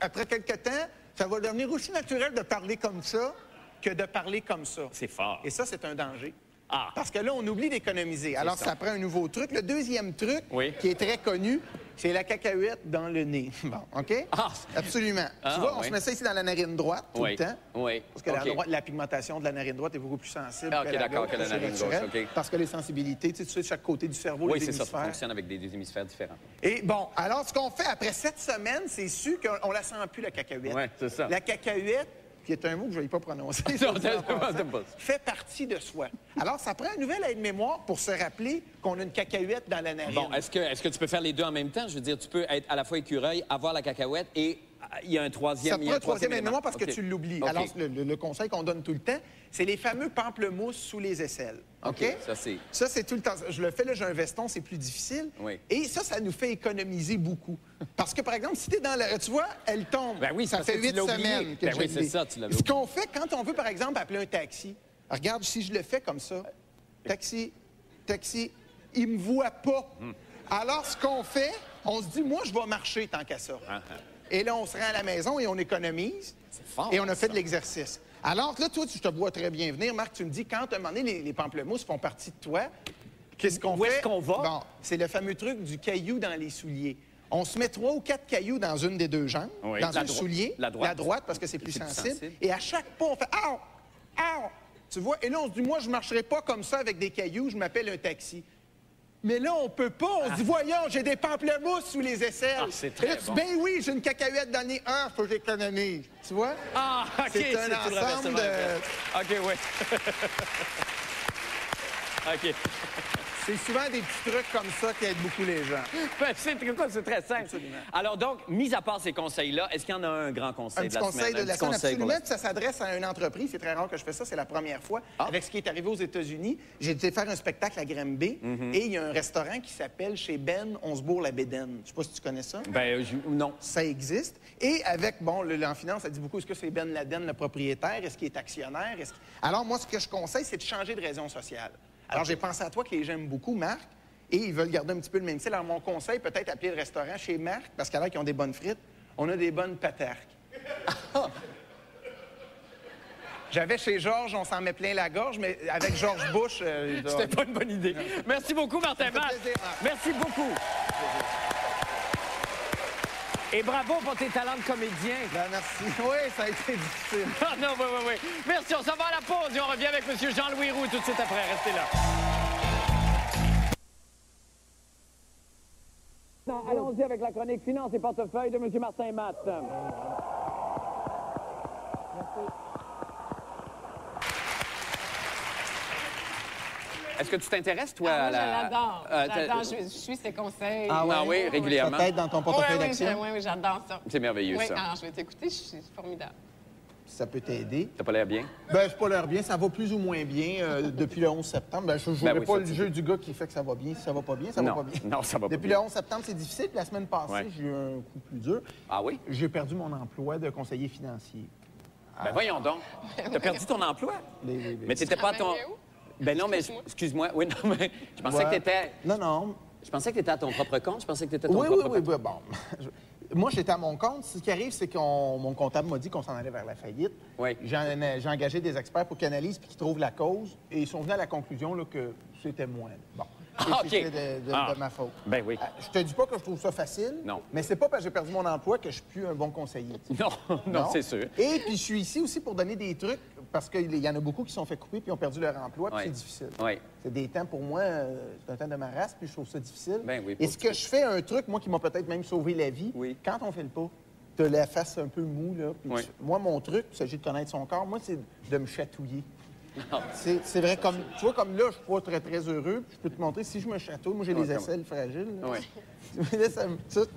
après quelques temps, ça va devenir aussi naturel de parler comme ça que de parler comme ça. C'est fort. Et ça, c'est un danger. Ah. Parce que là, on oublie d'économiser. Alors, ça prend un nouveau truc. Le deuxième truc, Oui. qui est très connu, c'est la cacahuète dans le nez. Bon, OK? Ah. Absolument. Ah, tu vois, on oui. se met ça ici dans la narine droite tout Oui. le temps. Oui. Parce que OK. la pigmentation de la narine droite est beaucoup plus sensible Ah, OK, que la d'accord, gauche. que la C'est narine naturel. gauche, OK. Parce que les sensibilités, tu sais, de chaque côté du cerveau, Oui, les c'est ça, ça hémisphères. fonctionne avec des hémisphères différents. Et bon, alors, ce qu'on fait après 7 semaines, c'est sûr qu'on la sent plus, la cacahuète. Oui, c'est ça. La cacahuète, qui est un mot que je ne vais pas prononcer, Non, t'aimes pas. fait partie de soi. Alors, ça prend un nouvel aide-mémoire pour se rappeler qu'on a une cacahuète dans la narine. Bon, est-ce que tu peux faire les deux en même temps? Je veux dire, tu peux être à la fois écureuil, avoir la cacahuète et il y a un troisième... Ça te il y prend a un troisième élément. élément parce que OK. tu l'oublies. OK. Alors, le conseil qu'on donne tout le temps, c'est les fameux pamplemousses sous les aisselles. OK? ça, c'est... Ça, c'est tout le temps. Je le fais, là, j'ai un veston, c'est plus difficile. Oui. Et ça nous fait économiser beaucoup. Parce que, par exemple, si tu es dans la... Tu vois, elle tombe. Ben oui, ça parce fait que tu 8 l'as oublié. semaines que Ben je oui, c'est l'ai. ça, tu l'avais Ce qu'on fait quand on veut, par exemple, appeler un taxi. Regarde, si je le fais comme ça, taxi, il me voit pas. Alors, ce qu'on fait, on se dit, moi, je vais marcher tant qu'à ça. Et là, on se rend à la maison et on économise. C'est fort, Et on a fait ça. de l'exercice. Alors là, toi, je te vois très bien venir. Marc, tu me dis, quand à un moment donné, les pamplemousses font partie de toi, qu'est-ce qu'on fait? Où est-ce qu'on va? Bon, c'est le fameux truc du caillou dans les souliers. On se met 3 ou 4 cailloux dans une des deux jambes, Oui. dans La un soulier. la droite. parce que c'est plus C'est plus sensible. sensible. Et à chaque pas, on fait « Ow! Ow! » Tu vois? Et là, on se dit, moi, je ne marcherai pas comme ça avec des cailloux, je m'appelle un taxi. Mais là, on peut pas. On se dit, voyons, j'ai des pamplemousses sous les aisselles. Ah, c'est très Et là, tu dis, bon. ben oui, j'ai une cacahuète dans le nez. Ah, faut que j'économise. Tu vois? Ah, OK, C'est un tout le ensemble renversement. OK, oui. OK. C'est souvent des petits trucs comme ça qui aident beaucoup les gens. Ben, c'est très simple. Absolument. Alors donc, mis à part ces conseils-là, est-ce qu'il y en a un grand conseil Un de petit la conseil semaine? de la Un petit semaine, conseil pour absolument. Puis ça s'adresse à une entreprise. C'est très rare que je fais ça. C'est la première fois. Ah. Avec ce qui est arrivé aux États-Unis, j'ai été faire un spectacle à Granby et il y a un restaurant qui s'appelle chez Ben Onsbourg-la-Bédaine. Je sais pas si tu connais ça. Ben, non. Ça existe. Et avec, bon, en finance, ça dit beaucoup, est-ce que c'est Ben Laden, le propriétaire? Est-ce qu'il est actionnaire? Alors, moi, ce que je conseille, c'est de changer de raison sociale. Alors, j'ai pensé à toi que les gens aiment beaucoup, Marc, et ils veulent garder un petit peu le même style. Alors, mon conseil, peut-être appeler le restaurant chez Marc, parce qu'à l'heure qu'ils ont des bonnes frites, on a des bonnes patarques. J'avais chez Georges, on s'en met plein la gorge, mais avec George Bush... C'était pas une bonne idée. Merci beaucoup, Martin Matt. plaisir. Merci beaucoup. Et bravo pour tes talents de comédien. Ben, merci. Oui, ça a été difficile. Ah non, oui. Merci, on s'en va à la pause et on revient avec M. Jean-Louis Roux tout de suite après. Restez là. Allons-y avec la chronique Finance et portefeuille de M. Martin Matt. Est-ce que tu t'intéresses, toi, Moi, à la... je l'adore. J'adore. t'as- Je suis ses conseils. Ah oui, régulièrement. Ça t'aide dans ton portefeuille d'action? Oui, j'adore ça. C'est merveilleux, Oui, ça. alors je vais t'écouter, c'est formidable. Ça peut t'aider. T'as pas l'air bien? Ben, c'est pas l'air bien. Ça va plus ou moins bien depuis le 11 septembre. Ben, je ne jouerai oui, pas ça, le tu jeu du gars qui fait que ça va bien. Si ça va pas bien, ça Non. va pas bien. Non, ça va pas Depuis bien. le 11 septembre, c'est difficile. Puis la semaine passée, Ouais. j'ai eu un coup plus dur. Ah oui? J'ai perdu mon emploi de conseiller financier. Ben voyons donc. T'as perdu ton emploi? Mais t'étais pas à ton... Travaillais où? Ben non, mais excuse-moi. Oui, non, mais je pensais Ouais. que t'étais... Non, non. Je pensais que t'étais à ton propre compte. Je pensais que t'étais ton Oui, propre oui, patron. bon. Moi, j'étais à mon compte. Ce qui arrive, c'est que mon comptable m'a dit qu'on s'en allait vers la faillite. Oui. J'ai engagé des experts pour qu'ils analysent puis qu'ils trouvent la cause. Et ils sont venus à la conclusion là, que c'était moi. Bon. Ah, Et c'était OK. de ma faute. Ben oui. Je te dis pas que je trouve ça facile. Non. Mais c'est pas parce que j'ai perdu mon emploi que je suis plus un bon conseiller. Non, c'est sûr. Et puis, je suis ici aussi pour donner des trucs parce qu'il y en a beaucoup qui se sont fait couper puis ont perdu leur emploi, puis Oui. c'est difficile. Oui. C'est des temps pour moi, c'est un temps de ma race, puis je trouve ça difficile. Ben oui, Et pour ce que je fais, un truc, moi, qui m'a peut-être même sauvé la vie, Oui. quand on fait le pas, t'as la face un peu mou, là. Puis Oui. moi, mon truc, il s'agit de connaître son corps, moi, c'est de me chatouiller. Ah. C'est vrai, comme tu vois, comme là, je suis pas très, très heureux. Je peux te montrer, si je me chatouille, moi, j'ai les comment? aisselles fragiles. là. Oui. Là,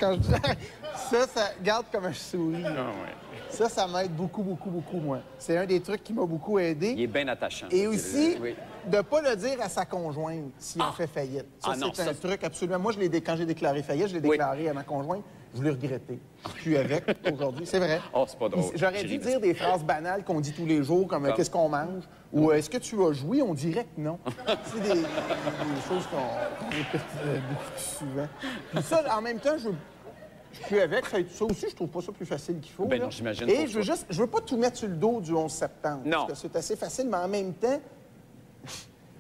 quand je dis ça garde comme un souris. là. Ah, ouais. Ça m'aide beaucoup, beaucoup, beaucoup, moi. C'est un des trucs qui m'a beaucoup aidé. Il est bien attachant. Et aussi, Oui. de ne pas le dire à sa conjointe si on fait faillite. Ça, Ah non, c'est ça, un truc absolument... Moi, quand j'ai déclaré faillite, je l'ai déclaré à ma conjointe. Je l'ai regretté. Je suis avec aujourd'hui. C'est vrai. Oh, c'est pas drôle. J'aurais J'ai dû ri. dire des phrases banales qu'on dit tous les jours, comme qu'est-ce qu'on mange, ou est-ce que tu as joué? On dirait que non. C'est des choses qu'on répète beaucoup plus souvent. Puis ça, en même temps, je suis avec. Ça aussi, je trouve pas ça plus facile qu'il faut. Ben là. non, j'imagine Et pour je veux pas tout mettre sur le dos du 11 septembre. Non. Parce que c'est assez facile, mais en même temps,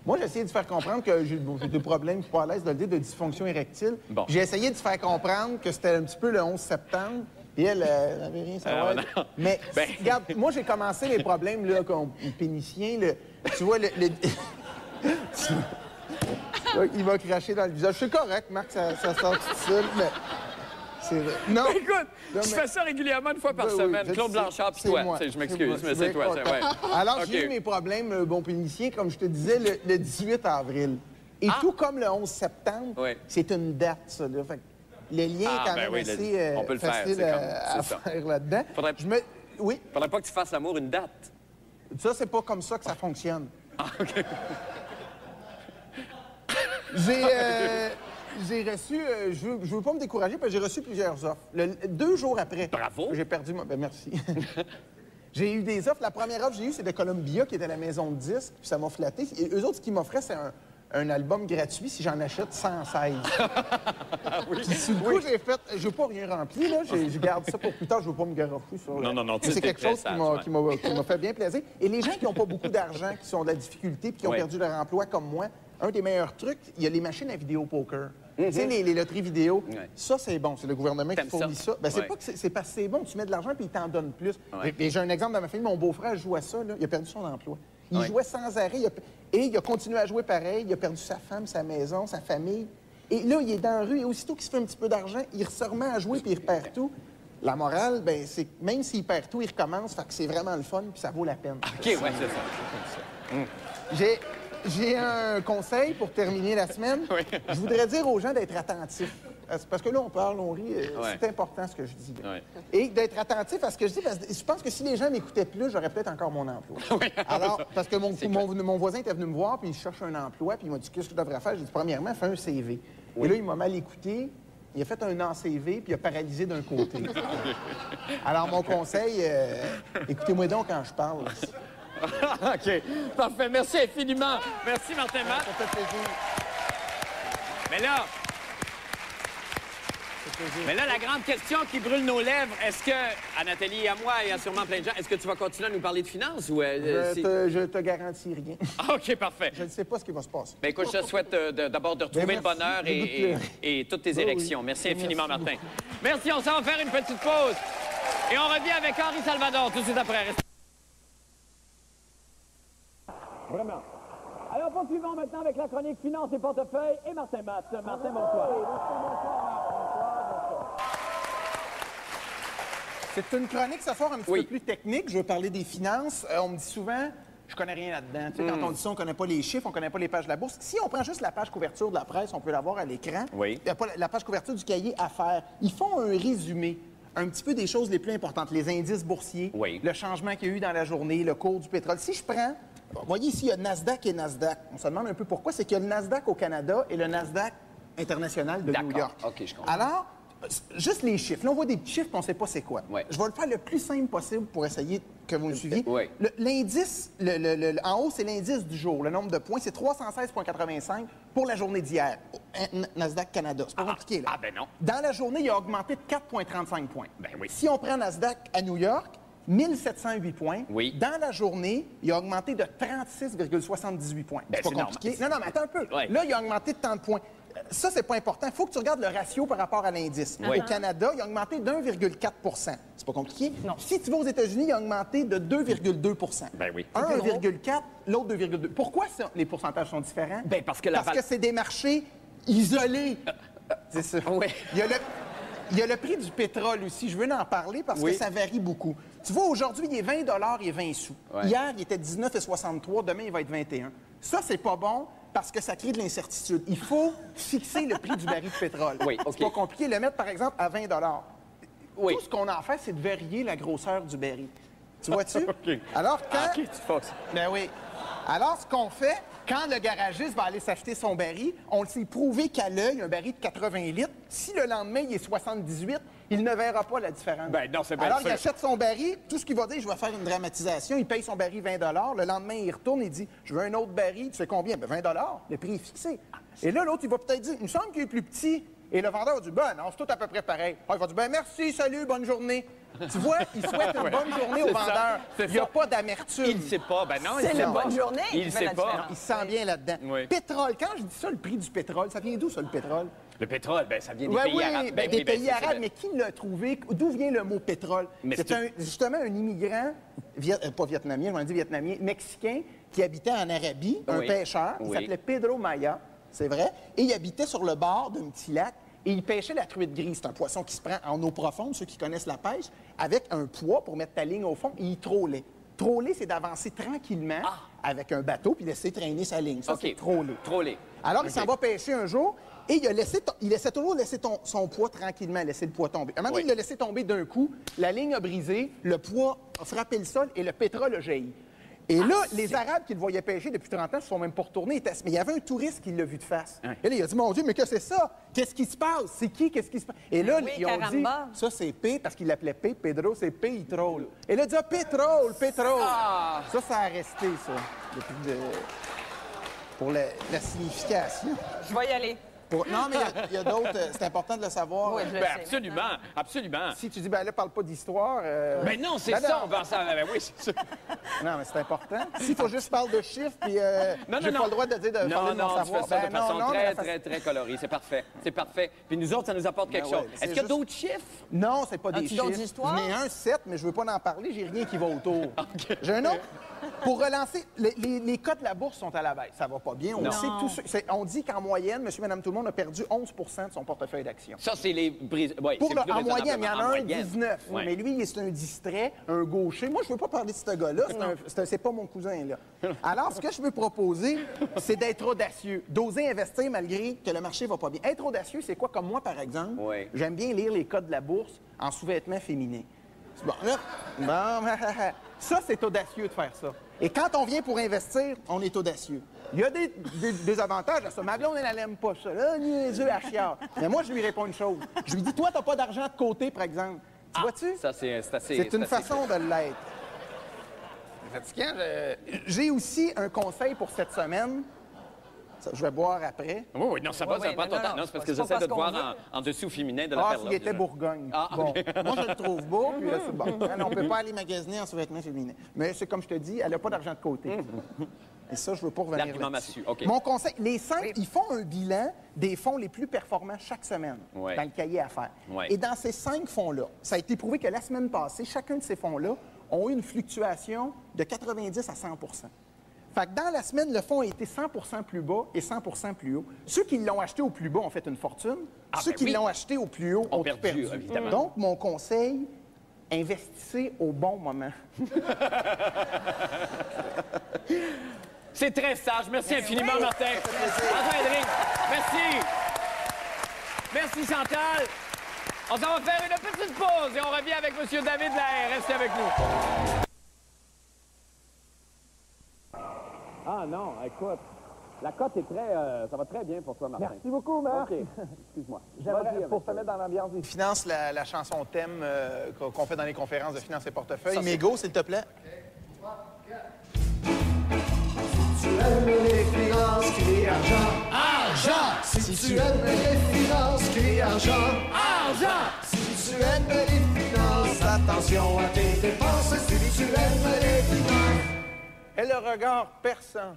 moi, j'ai essayé de faire comprendre que j'ai des problèmes, je suis pas à l'aise de le dire, de dysfonction érectile. Bon. J'ai essayé de faire comprendre que c'était un petit peu le 11 septembre. Et elle n'avait rien à savoir. non. Mais Ben. regarde, moi, j'ai commencé les problèmes là, comme pénicien. Tu vois, il m'a craché dans le visage. C'est correct, Marc, ça sort tout seul, mais... C'est vrai. Non! Écoute, Non, tu mais- fais ça régulièrement une fois par Ben oui, semaine. je Claude sais, Blanchard, puis c'est toi. moi. Tu sais, je m'excuse, mais Je c'est suis toi. bien C'est, ouais. content. Alors, OK. j'ai eu mes problèmes, bon pénicien, comme je te disais, le 18 avril. Et tout comme le 11 septembre, Oui. c'est une date, ça. Là. Fait que le lien Ah, est quand ben même oui, assez on peut le faire, facile c'est comme- à c'est ça. faire là-dedans. Faudrait- Oui, Faudrait pas que tu fasses l'amour une date. ça, c'est pas comme ça que ça fonctionne. Ah, OK. J'ai reçu, je veux pas me décourager, parce que j'ai reçu plusieurs offres. 2 jours après. Bravo. J'ai perdu Ben, merci. J'ai eu des offres. La première offre que j'ai eue, c'est de Columbia, qui était la maison de disques, puis ça m'a flatté. Et eux autres, ce qu'ils m'offraient, c'est un album gratuit si j'en achète 116. Puis sur le coup, j'ai fait... Je veux pas rien rempli, là. Je garde ça pour plus tard. Je veux pas me garocher sur... Non, Mais tu sais, c'est t'es quelque très chose sage, qui m'a fait bien plaisir. Et les gens qui n'ont pas beaucoup d'argent, qui sont de la difficulté, puis qui ont Ouais. perdu leur emploi comme moi, un des meilleurs trucs, il y a les machines à vidéo poker. Tu sais, les loteries vidéo, Ouais. ça, c'est bon. C'est le gouvernement qui T'aimes fournit ça? ça. Ben, c'est Ouais. pas que c'est parce que c'est bon. Tu mets de l'argent puis il t'en donne plus. Ouais. Et j'ai un exemple dans ma famille. Mon beau-frère joue à ça. Là. Il a perdu son emploi. Il Ouais. jouait sans arrêt. Et il a continué à jouer pareil. Il a perdu sa femme, sa maison, sa famille. Et là, il est dans la rue. Et aussitôt qu'il se fait un petit peu d'argent, il se remet à jouer puis il repère tout. La morale, ben, c'est que même s'il perd tout, il recommence. Fait que c'est vraiment le fun puis ça vaut la peine. OK, ouais, c'est ça. J'ai un conseil pour terminer la semaine. Oui. Je voudrais dire aux gens d'être attentifs. Parce que là, on parle, on rit. Ouais. C'est important ce que je dis. là. Ouais. Et d'être attentif à ce que je dis, parce que je pense que si les gens m'écoutaient plus, j'aurais peut-être encore mon emploi. Alors, parce que mon voisin était venu me voir, puis il cherche un emploi, puis il m'a dit qu'est-ce que je devrais faire. J'ai dit, premièrement, fais un CV. Et là, il m'a mal écouté. Il a fait un non-CV, puis il a paralysé d'un côté. Alors, mon conseil, écoutez-moi donc quand je parle. OK. Parfait. Merci infiniment. Merci, Martin Matt. Ça fait plaisir. Mais là, Mais là, la grande question qui brûle nos lèvres, est-ce que, à Nathalie et à moi et à sûrement plein de gens, est-ce que tu vas continuer à nous parler de finances ou... Je te garantis rien. Ah, OK, parfait. Je ne sais pas ce qui va se passer. Ben écoute, je te souhaite d'abord de retrouver le merci. bonheur J'ai goût de pleurer. et toutes tes érections. Merci infiniment, Merci Martin. Merci, on s'en va faire une petite pause. Et on revient avec Henri Salvador tout de suite après. Vraiment. Alors, poursuivons maintenant avec la chronique Finance et portefeuille et Martin Matt. Martin, bonsoir. C'est une chronique ce soir un petit Oui. peu plus technique. Je veux parler des finances. On me dit souvent, je connais rien là-dedans. Tu sais, quand on dit ça, on connaît pas les chiffres, on connaît pas les pages de la bourse. Si on prend juste la page couverture de la presse, on peut l'avoir à l'écran. Oui. Il y a pas la page couverture du cahier Affaires. Ils font un résumé. Un petit peu des choses les plus importantes, les indices boursiers, Oui. le changement qu'il y a eu dans la journée, le cours du pétrole. Si je prends, vous voyez ici, il y a Nasdaq et Nasdaq. On se demande un peu pourquoi. C'est qu'il y a le Nasdaq au Canada et le Nasdaq international de New D'accord. York. OK, je comprends. Alors, juste les chiffres. Là, on voit des petits chiffres, puis on ne sait pas c'est quoi. Ouais. Je vais le faire le plus simple possible pour essayer que vous me suiviez. Ouais. L'indice, en haut, c'est l'indice du jour. Le nombre de points, c'est 316,85 pour la journée d'hier. Nasdaq Canada. C'est pas compliqué, là. Ah, ben non. Dans la journée, il a augmenté de 4,35 points. Ben oui. Si on prend Nasdaq à New York, 1708 points. Oui. Dans la journée, il a augmenté de 36,78 points. Ben, c'est pas c'est compliqué. normal. Non, mais attends un peu. Ouais. Là, il a augmenté de tant de points. Ça, c'est pas important. Il faut que tu regardes le ratio par rapport à l'indice. Oui. Au Canada, il a augmenté d'1,4 C'est pas compliqué? Non. Si tu vas aux États-Unis, il a augmenté de 2,2 Ben oui. 1,4, l'autre 2,2. Pourquoi les pourcentages sont différents? Ben, parce que c'est des marchés isolés. C'est ça. Oui. Il y a le prix du pétrole aussi. Je veux en parler parce Oui. que ça varie beaucoup. Tu vois, aujourd'hui, il est 20 et 20 sous. Ouais. Hier, il était 19,63. Demain, il va être 21. Ça, c'est pas bon parce que ça crée de l'incertitude. Il faut fixer le prix du baril de pétrole. Oui, OK. C'est pas compliqué. Le mettre, par exemple, à 20 Oui. Tout ce qu'on a à faire, c'est de varier la grosseur du baril. Tu vois-tu? OK. Alors, quand... Ah, OK, tu forces. Ben oui. Alors, ce qu'on fait, quand le garagiste va aller s'acheter son baril, on s'est prouvé qu'à l'œil, un baril de 80 litres, si le lendemain, il est 78, il ne verra pas la différence. Ben non, c'est bien Alors, sûr. il achète son baril, tout ce qu'il va dire, je vais faire une dramatisation, il paye son baril 20 le lendemain, il retourne et dit, je veux un autre baril, tu sais combien? Ben 20 le prix est fixé. Et là, l'autre, il va peut-être dire, il me semble qu'il est plus petit. Et le vendeur va dire, ben non, c'est tout à peu près pareil. Ah, il va dire, ben merci, salut, bonne journée. Tu vois, il souhaite une bonne journée au C'est ça, vendeur. c'est Il n'y a ça. pas d'amertume. Il ne sait pas. Ben non, il C'est sait la pas. bonne journée qui Il fait sait la pas. différence. Il se sent bien là-dedans. Oui. Pétrole, quand je dis ça, le prix du pétrole, ça vient d'où, ça, le pétrole? Le pétrole, ben ça vient des Ouais, pays oui, arabes. ben, Ben des oui, ben, pays c'est arabes, le- mais qui l'a trouvé? D'où vient le mot pétrole? Mais C'est justement un immigrant, pas vietnamien, je vais dire vietnamien, mexicain, qui habitait en Arabie, un Oui. pêcheur, il Oui. s'appelait Pedro Maya, c'est vrai, et il habitait sur le bord d'un petit lac, et il pêchait la truite grise. C'est un poisson qui se prend en eau profonde, ceux qui connaissent la pêche, avec un poids pour mettre ta ligne au fond, et il trollait. Troller, c'est d'avancer tranquillement avec un bateau puis laisser traîner sa ligne. Ça, OK. c'est troller. Troller. Alors, il OK. s'en va pêcher un jour et il essaie toujours de laisser son poids tranquillement, laisser le poids tomber. À un moment donné, Oui. il l'a laissé tomber d'un coup, la ligne a brisé, le poids a frappé le sol et le pétrole a jailli. Et là, les Arabes qui le voyaient pêcher depuis 30 ans ne se sont même pas retournés. Mais il y avait un touriste qui l'a vu de face. Hein. Et là, il a dit, mon Dieu, mais qu'est-ce que c'est ça? Qu'est-ce qui se passe? C'est qui? Qu'est-ce qui se passe? Et là, Oui, ils ont dit, caramba. ça c'est P, parce qu'il l'appelait P, Pedro, c'est pétrole. Et là, il a dit, ah, pétrole, pétrole. Ah. Ça a resté, ça, pour la signification. Je vais y aller. Non, mais il y a d'autres, c'est important de le savoir. Oui, je le Ben sais. absolument, absolument. Si tu dis, ben là, parle pas d'histoire. Ben non, c'est Ben ça, non. on va ça. Ben oui, c'est ça. Non, mais c'est important. S'il faut juste parler de chiffres, puis Non, j'ai non, pas le droit de dire de parler non, de mon non, tu savoir. fais ça Ben de façon non, mais très, la très, très colorée. C'est parfait. C'est parfait. Puis nous autres, ça nous apporte quelque Ben ouais, chose. c'est Est-ce qu'il y a juste- d'autres chiffres? Non, c'est pas des As-tu d'autres chiffres. histoires? J'en ai un 7, mais je veux pas en parler. J'ai rien qui va autour. J'ai un autre. Pour relancer, les cotes de la bourse sont à la baisse. Ça va pas bien. On Non. le sait tous. On dit qu'en moyenne, monsieur, madame, tout le monde a perdu 11 de son portefeuille d'actions. Ça, c'est les brises. Ouais, Pour c'est le, plus en moyenne, il y en a un moyenne. 19. Ouais. Mais lui, c'est un distrait, un gaucher. Moi, je veux pas parler de ce gars-là. C'est pas mon cousin, là. Alors, ce que je veux proposer, c'est d'être audacieux, d'oser investir malgré que le marché va pas bien. Être audacieux, c'est quoi? Comme moi, par exemple, Oui. j'aime bien lire les codes de la bourse en sous-vêtements féminins. Bon, là, ça, c'est audacieux de faire ça. Et quand on vient pour investir, on est audacieux. Il y a des avantages à ça. Ma blonde, elle n'aime pas ça. Là, niaiseux à chiard. Mais moi, je lui réponds une chose. Je lui dis, toi, t'as pas d'argent de côté, par exemple. Tu vois-tu? Ça, c'est assez. C'est une assez- façon de l'être. C'est fatigant. J'ai aussi un conseil pour cette semaine. Je vais boire après. Oui, oui, non, ça va, ça prend ton temps. Non, c'est parce que j'essaie de te voir en dessous féminin de la perle. Il était Bourgogne. Ah, bon, OK. moi, je le trouve beau, puis là, c'est bon. On ne peut pas aller magasiner en sous-vêtements féminins. Mais c'est comme je te dis, elle n'a pas d'argent de côté. Et ça, je veux pas revenir L'argument là-dessus. massu, OK. Mon conseil, les 5, ils font un bilan des fonds les plus performants chaque semaine Ouais. dans le cahier à faire. Ouais. Et dans ces 5 fonds-là, ça a été prouvé que la semaine passée, chacun de ces fonds-là ont eu une fluctuation de 90 à 100 Fait que dans la semaine, le fonds a été 100 plus bas et 100 plus haut. Ceux qui l'ont acheté au plus bas ont fait une fortune. Ceux qui l'ont acheté au plus haut ont tout perdu. Évidemment. Donc, mon conseil, investissez au bon moment. C'est très sage. Merci infiniment, Martin. André-Hendrick, merci. Merci, Chantal. On s'en va faire une petite pause et on revient avec M. David Lahaye. Restez avec nous. Ah non, écoute, la cote est très... ça va très bien pour toi, Martin. Merci beaucoup, Marc. OK, excuse-moi. J'aimerais, pour se mettre dans l'ambiance des... Finance, la chanson thème qu'on fait dans les conférences de finance et portefeuille. Mégo, s'il te plaît. Si tu aimes les finances, crie argent. Argent! Si tu aimes les finances, crie argent. Argent! Si tu aimes les finances, attention à tes dépenses. Si tu aimes les finances. Et le regard perçant.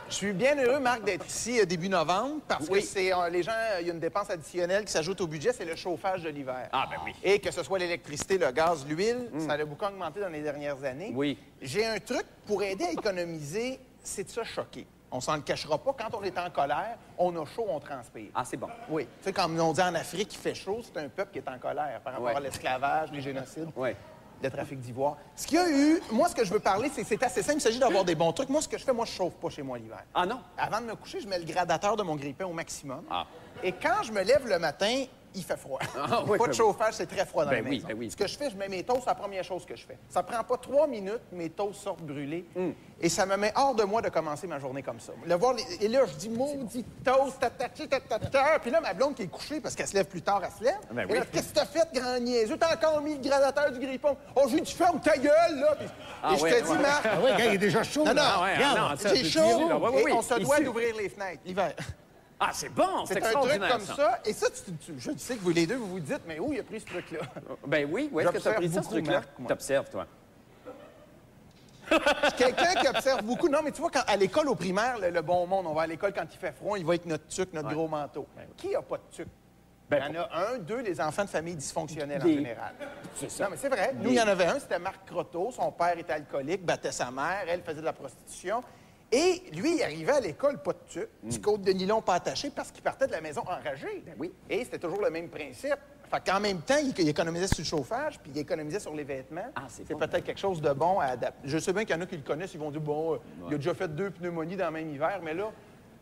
Je suis bien heureux, Marc, d'être ici début novembre parce que c'est les gens, il y a une dépense additionnelle qui s'ajoute au budget, c'est le chauffage de l'hiver. Ah, ben oui. Et que ce soit l'électricité, le gaz, l'huile, ça a beaucoup augmenté dans les dernières années. Oui. J'ai un truc pour aider à économiser, c'est de se choquer. On s'en le cachera pas. Quand on est en colère, on a chaud, on transpire. Ah, c'est bon. Oui. Tu sais, quand on dit en Afrique qu'il fait chaud, c'est un peuple qui est en colère par rapport à l'esclavage, les génocides. Oui. Le trafic d'ivoire. Ce qu'il y a eu, moi, ce que je veux parler, c'est assez simple. Il s'agit d'avoir des bons trucs. Moi, ce que je fais, je chauffe pas chez moi l'hiver. Ah non? Avant de me coucher, je mets le gradateur de mon grille-pain au maximum. Ah. Et quand je me lève le matin, il fait froid. Ah, oui, pas ben de chauffage, c'est très froid dans la oui, maison. ben oui. Ce que je fais, je mets mes toasts, c'est la première chose que je fais. Ça prend pas 3 minutes, mes toasts sortent brûlés. Et ça me met hors de moi de commencer ma journée comme ça. Et là, je dis, maudit toast, tatata. Puis là, ma blonde qui est couchée, parce qu'elle se lève plus tard, elle se lève. Ben Et là, qu'est-ce que t'as fait, grand niaiseux? T'as encore mis le gradateur du grille-pain. Oh, j'ai dit, ferme ta gueule, là. Puis... et je te dis, Marc... Ah oui, il est déjà chaud. Non, non, Ah ouais, regarde, non, ça, j'ai c'est chaud, tiré, là. Oui, et on se doit Ici. d'ouvrir les fenêtres l'hiver. Ah, c'est bon, c'est C'est un truc extraordinaire, comme ça. Et ça, je sais que vous les deux, vous vous dites, mais où il a pris ce truc-là? Ben oui, où est-ce que tu as pris ça, ce J'observe truc-là? beaucoup, Marc, moi. T'observes, toi. Quelqu'un qui observe beaucoup. Non, mais tu vois, à l'école au primaire, le bon monde, on va à l'école quand il fait froid, il va avec notre tuque, notre gros manteau. Qui a pas de tuque? Ben, il y en a un, deux, les enfants de famille dysfonctionnelles en Des- général. C'est ça. Non, mais c'est vrai. Nous, il y en avait un, c'était Marc Croteau. Son père était alcoolique, battait sa mère, elle faisait de la prostitution. Et lui, il arrivait à l'école pas de tuque, petit côte de nylon pas attaché, parce qu'il partait de la maison enragé. oui. Et c'était toujours le même principe. Fait qu'en même temps, il économisait sur le chauffage, puis il économisait sur les vêtements. Ah, c'est c'est bon. peut-être quelque chose de bon à adapter. Je sais bien qu'il y en a qui le connaissent, ils vont dire, bon, il a déjà fait 2 pneumonies dans le même hiver, mais là,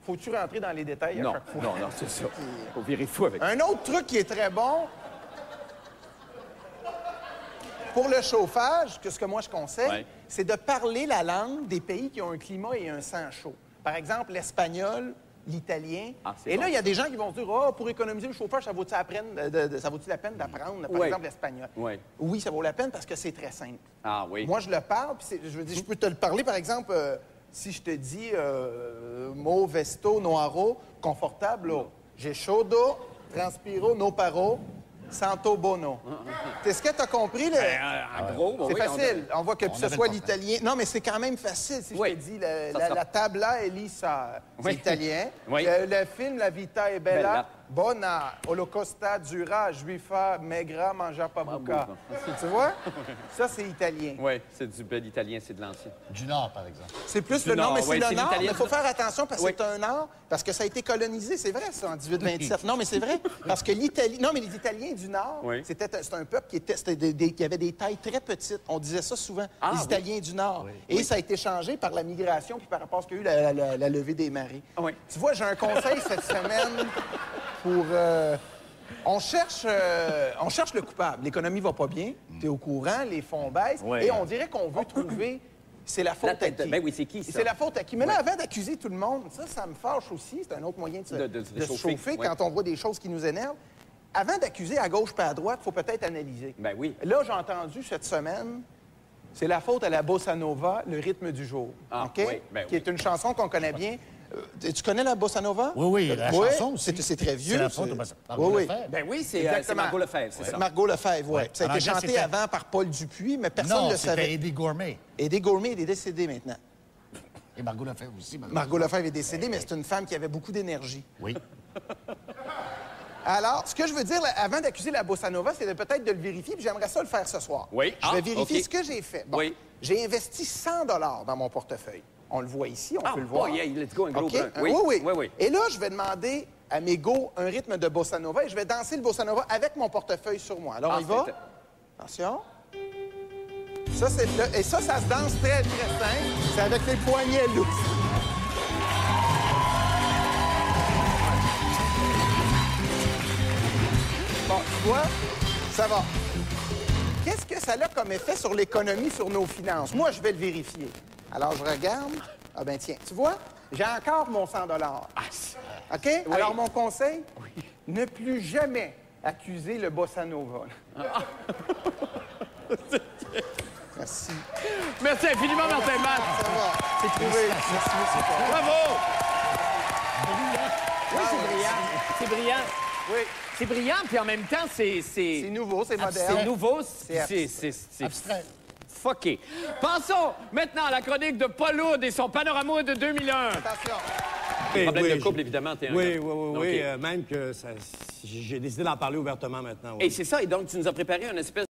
faut-tu rentrer dans les détails à chaque fois? Non, c'est ça. Faut virer fou avec ça. Un autre truc qui est très bon, pour le chauffage, que ce que moi je conseille, Ouais. c'est de parler la langue des pays qui ont un climat et un sang chaud. Par exemple, l'espagnol, l'italien. Ah, c'est et bon. là, il y a des gens qui vont se dire, oh, pour économiser le chauffage, ça vaut-il la peine d'apprendre, par Ouais. exemple, l'espagnol? Ouais. Oui, ça vaut la peine parce que c'est très simple. Ah oui. Moi, je le parle, puis je veux dire, je peux te le parler, par exemple, si je te dis mo vesto noaro, confortable, j'ai chaudo, transpiro, no paro, santo bono. Est-ce que tu as compris? En gros, C'est oui, facile. On voit que ce soit l'italien. Non, mais c'est quand même facile si Oui. je te dis Ça sera- la tabla è lisa. C'est Oui. italien. Oui. Le film La vita è bella. Bella. Bona, holocausta, dura, juifa, maigre, mangia pas buca. Tu vois? Ça, c'est italien. Oui, c'est du bel italien, c'est de l'ancien. Du Nord, par exemple. C'est plus Du le Nord, non, mais c'est oui, le c'est Nord. Mais l'italien il faut du- faire attention parce que Oui. c'est un Nord, parce que ça a été colonisé, c'est vrai, ça, en 1827. Non, mais c'est vrai. Parce que l'Italie. Non, mais les Italiens du Nord, Oui. c'était un peuple qui avait des tailles très petites. On disait ça souvent, Ah, les oui. Italiens du Nord. Et ça a été changé par la migration puis par rapport à ce qu'il y a eu la levée des marées. Ah, oui. Tu vois, j'ai un conseil cette semaine pour. On cherche le coupable. L'économie va pas bien, tu es au courant, les fonds baissent, Oui. et on dirait qu'on veut trouver. C'est la faute La tête à de- qui? ben oui, c'est qui, ça? C'est la faute à qui? Mais là, avant d'accuser tout le monde, ça me fâche aussi. C'est un autre moyen de se chauffer ouais. quand on voit des choses qui nous énervent. Avant d'accuser à gauche pas à droite, il faut peut-être analyser. Ben oui. Là, j'ai entendu cette semaine C'est la faute à la bossa nova, le rythme du jour. Ah, OK? oui, ben qui est une chanson qu'on connaît bien. Tu connais la bossa nova? Oui, la chanson aussi. C'est très vieux. C'est la faute de Oui, oui. Ben oui, c'est Exactement. Margot Lefebvre, c'est ça. Margot Lefebvre, oui. Ça a Alors, été chanté c'était- avant par Paul Dupuis, mais personne ne Non, le c'était savait. Eddie Gourmet. Eddie Gourmet, il est décédé maintenant. Et Margot Lefebvre aussi. Margot Lefebvre est décédée, mais c'est une femme qui avait beaucoup d'énergie. Oui. Alors, ce que je veux dire, là, avant d'accuser la bossa nova, c'est peut-être de le vérifier, puis j'aimerais ça le faire ce soir. Oui. Je vais Ah, vérifier OK. ce que j'ai fait. Bon, Oui. j'ai investi 100 $ dans mon portefeuille. On le voit ici, on peut le voir. Oh, yeah, let's go, un gros OK? brun. Oui. Oui, Oui, oui. Et là, je vais demander à mes go un rythme de bossa nova et je vais danser le bossa nova avec mon portefeuille sur moi. Alors, on y va? Attention. Ça, c'est et ça se danse très, très simple. C'est avec les poignets lourds. Bon, tu vois, ça va. Qu'est-ce que ça a comme effet sur l'économie, sur nos finances? Moi, je vais le vérifier. Alors, je regarde. Ah ben tiens, tu vois, j'ai encore mon 100 $. OK? Alors, mon conseil, ne plus jamais accuser le bossa nova. Merci. Merci infiniment, Martin Matt. Ça va. C'est trouvé. Merci. Bravo! Ah, Oui, c'est brillant. C'est brillant. Oui. C'est brillant, puis en même temps, c'est C'est nouveau, c'est moderne. c'est nouveau, C'est c'est Abstrait. fucké. Passons maintenant à la chronique de Paul Oud et son panorama de 2001. Attention. Problème de couple, évidemment, t'es un Oui, gars. oui, OK. même que j'ai décidé d'en parler ouvertement maintenant. oui. Et c'est ça, et donc tu nous as préparé une espèce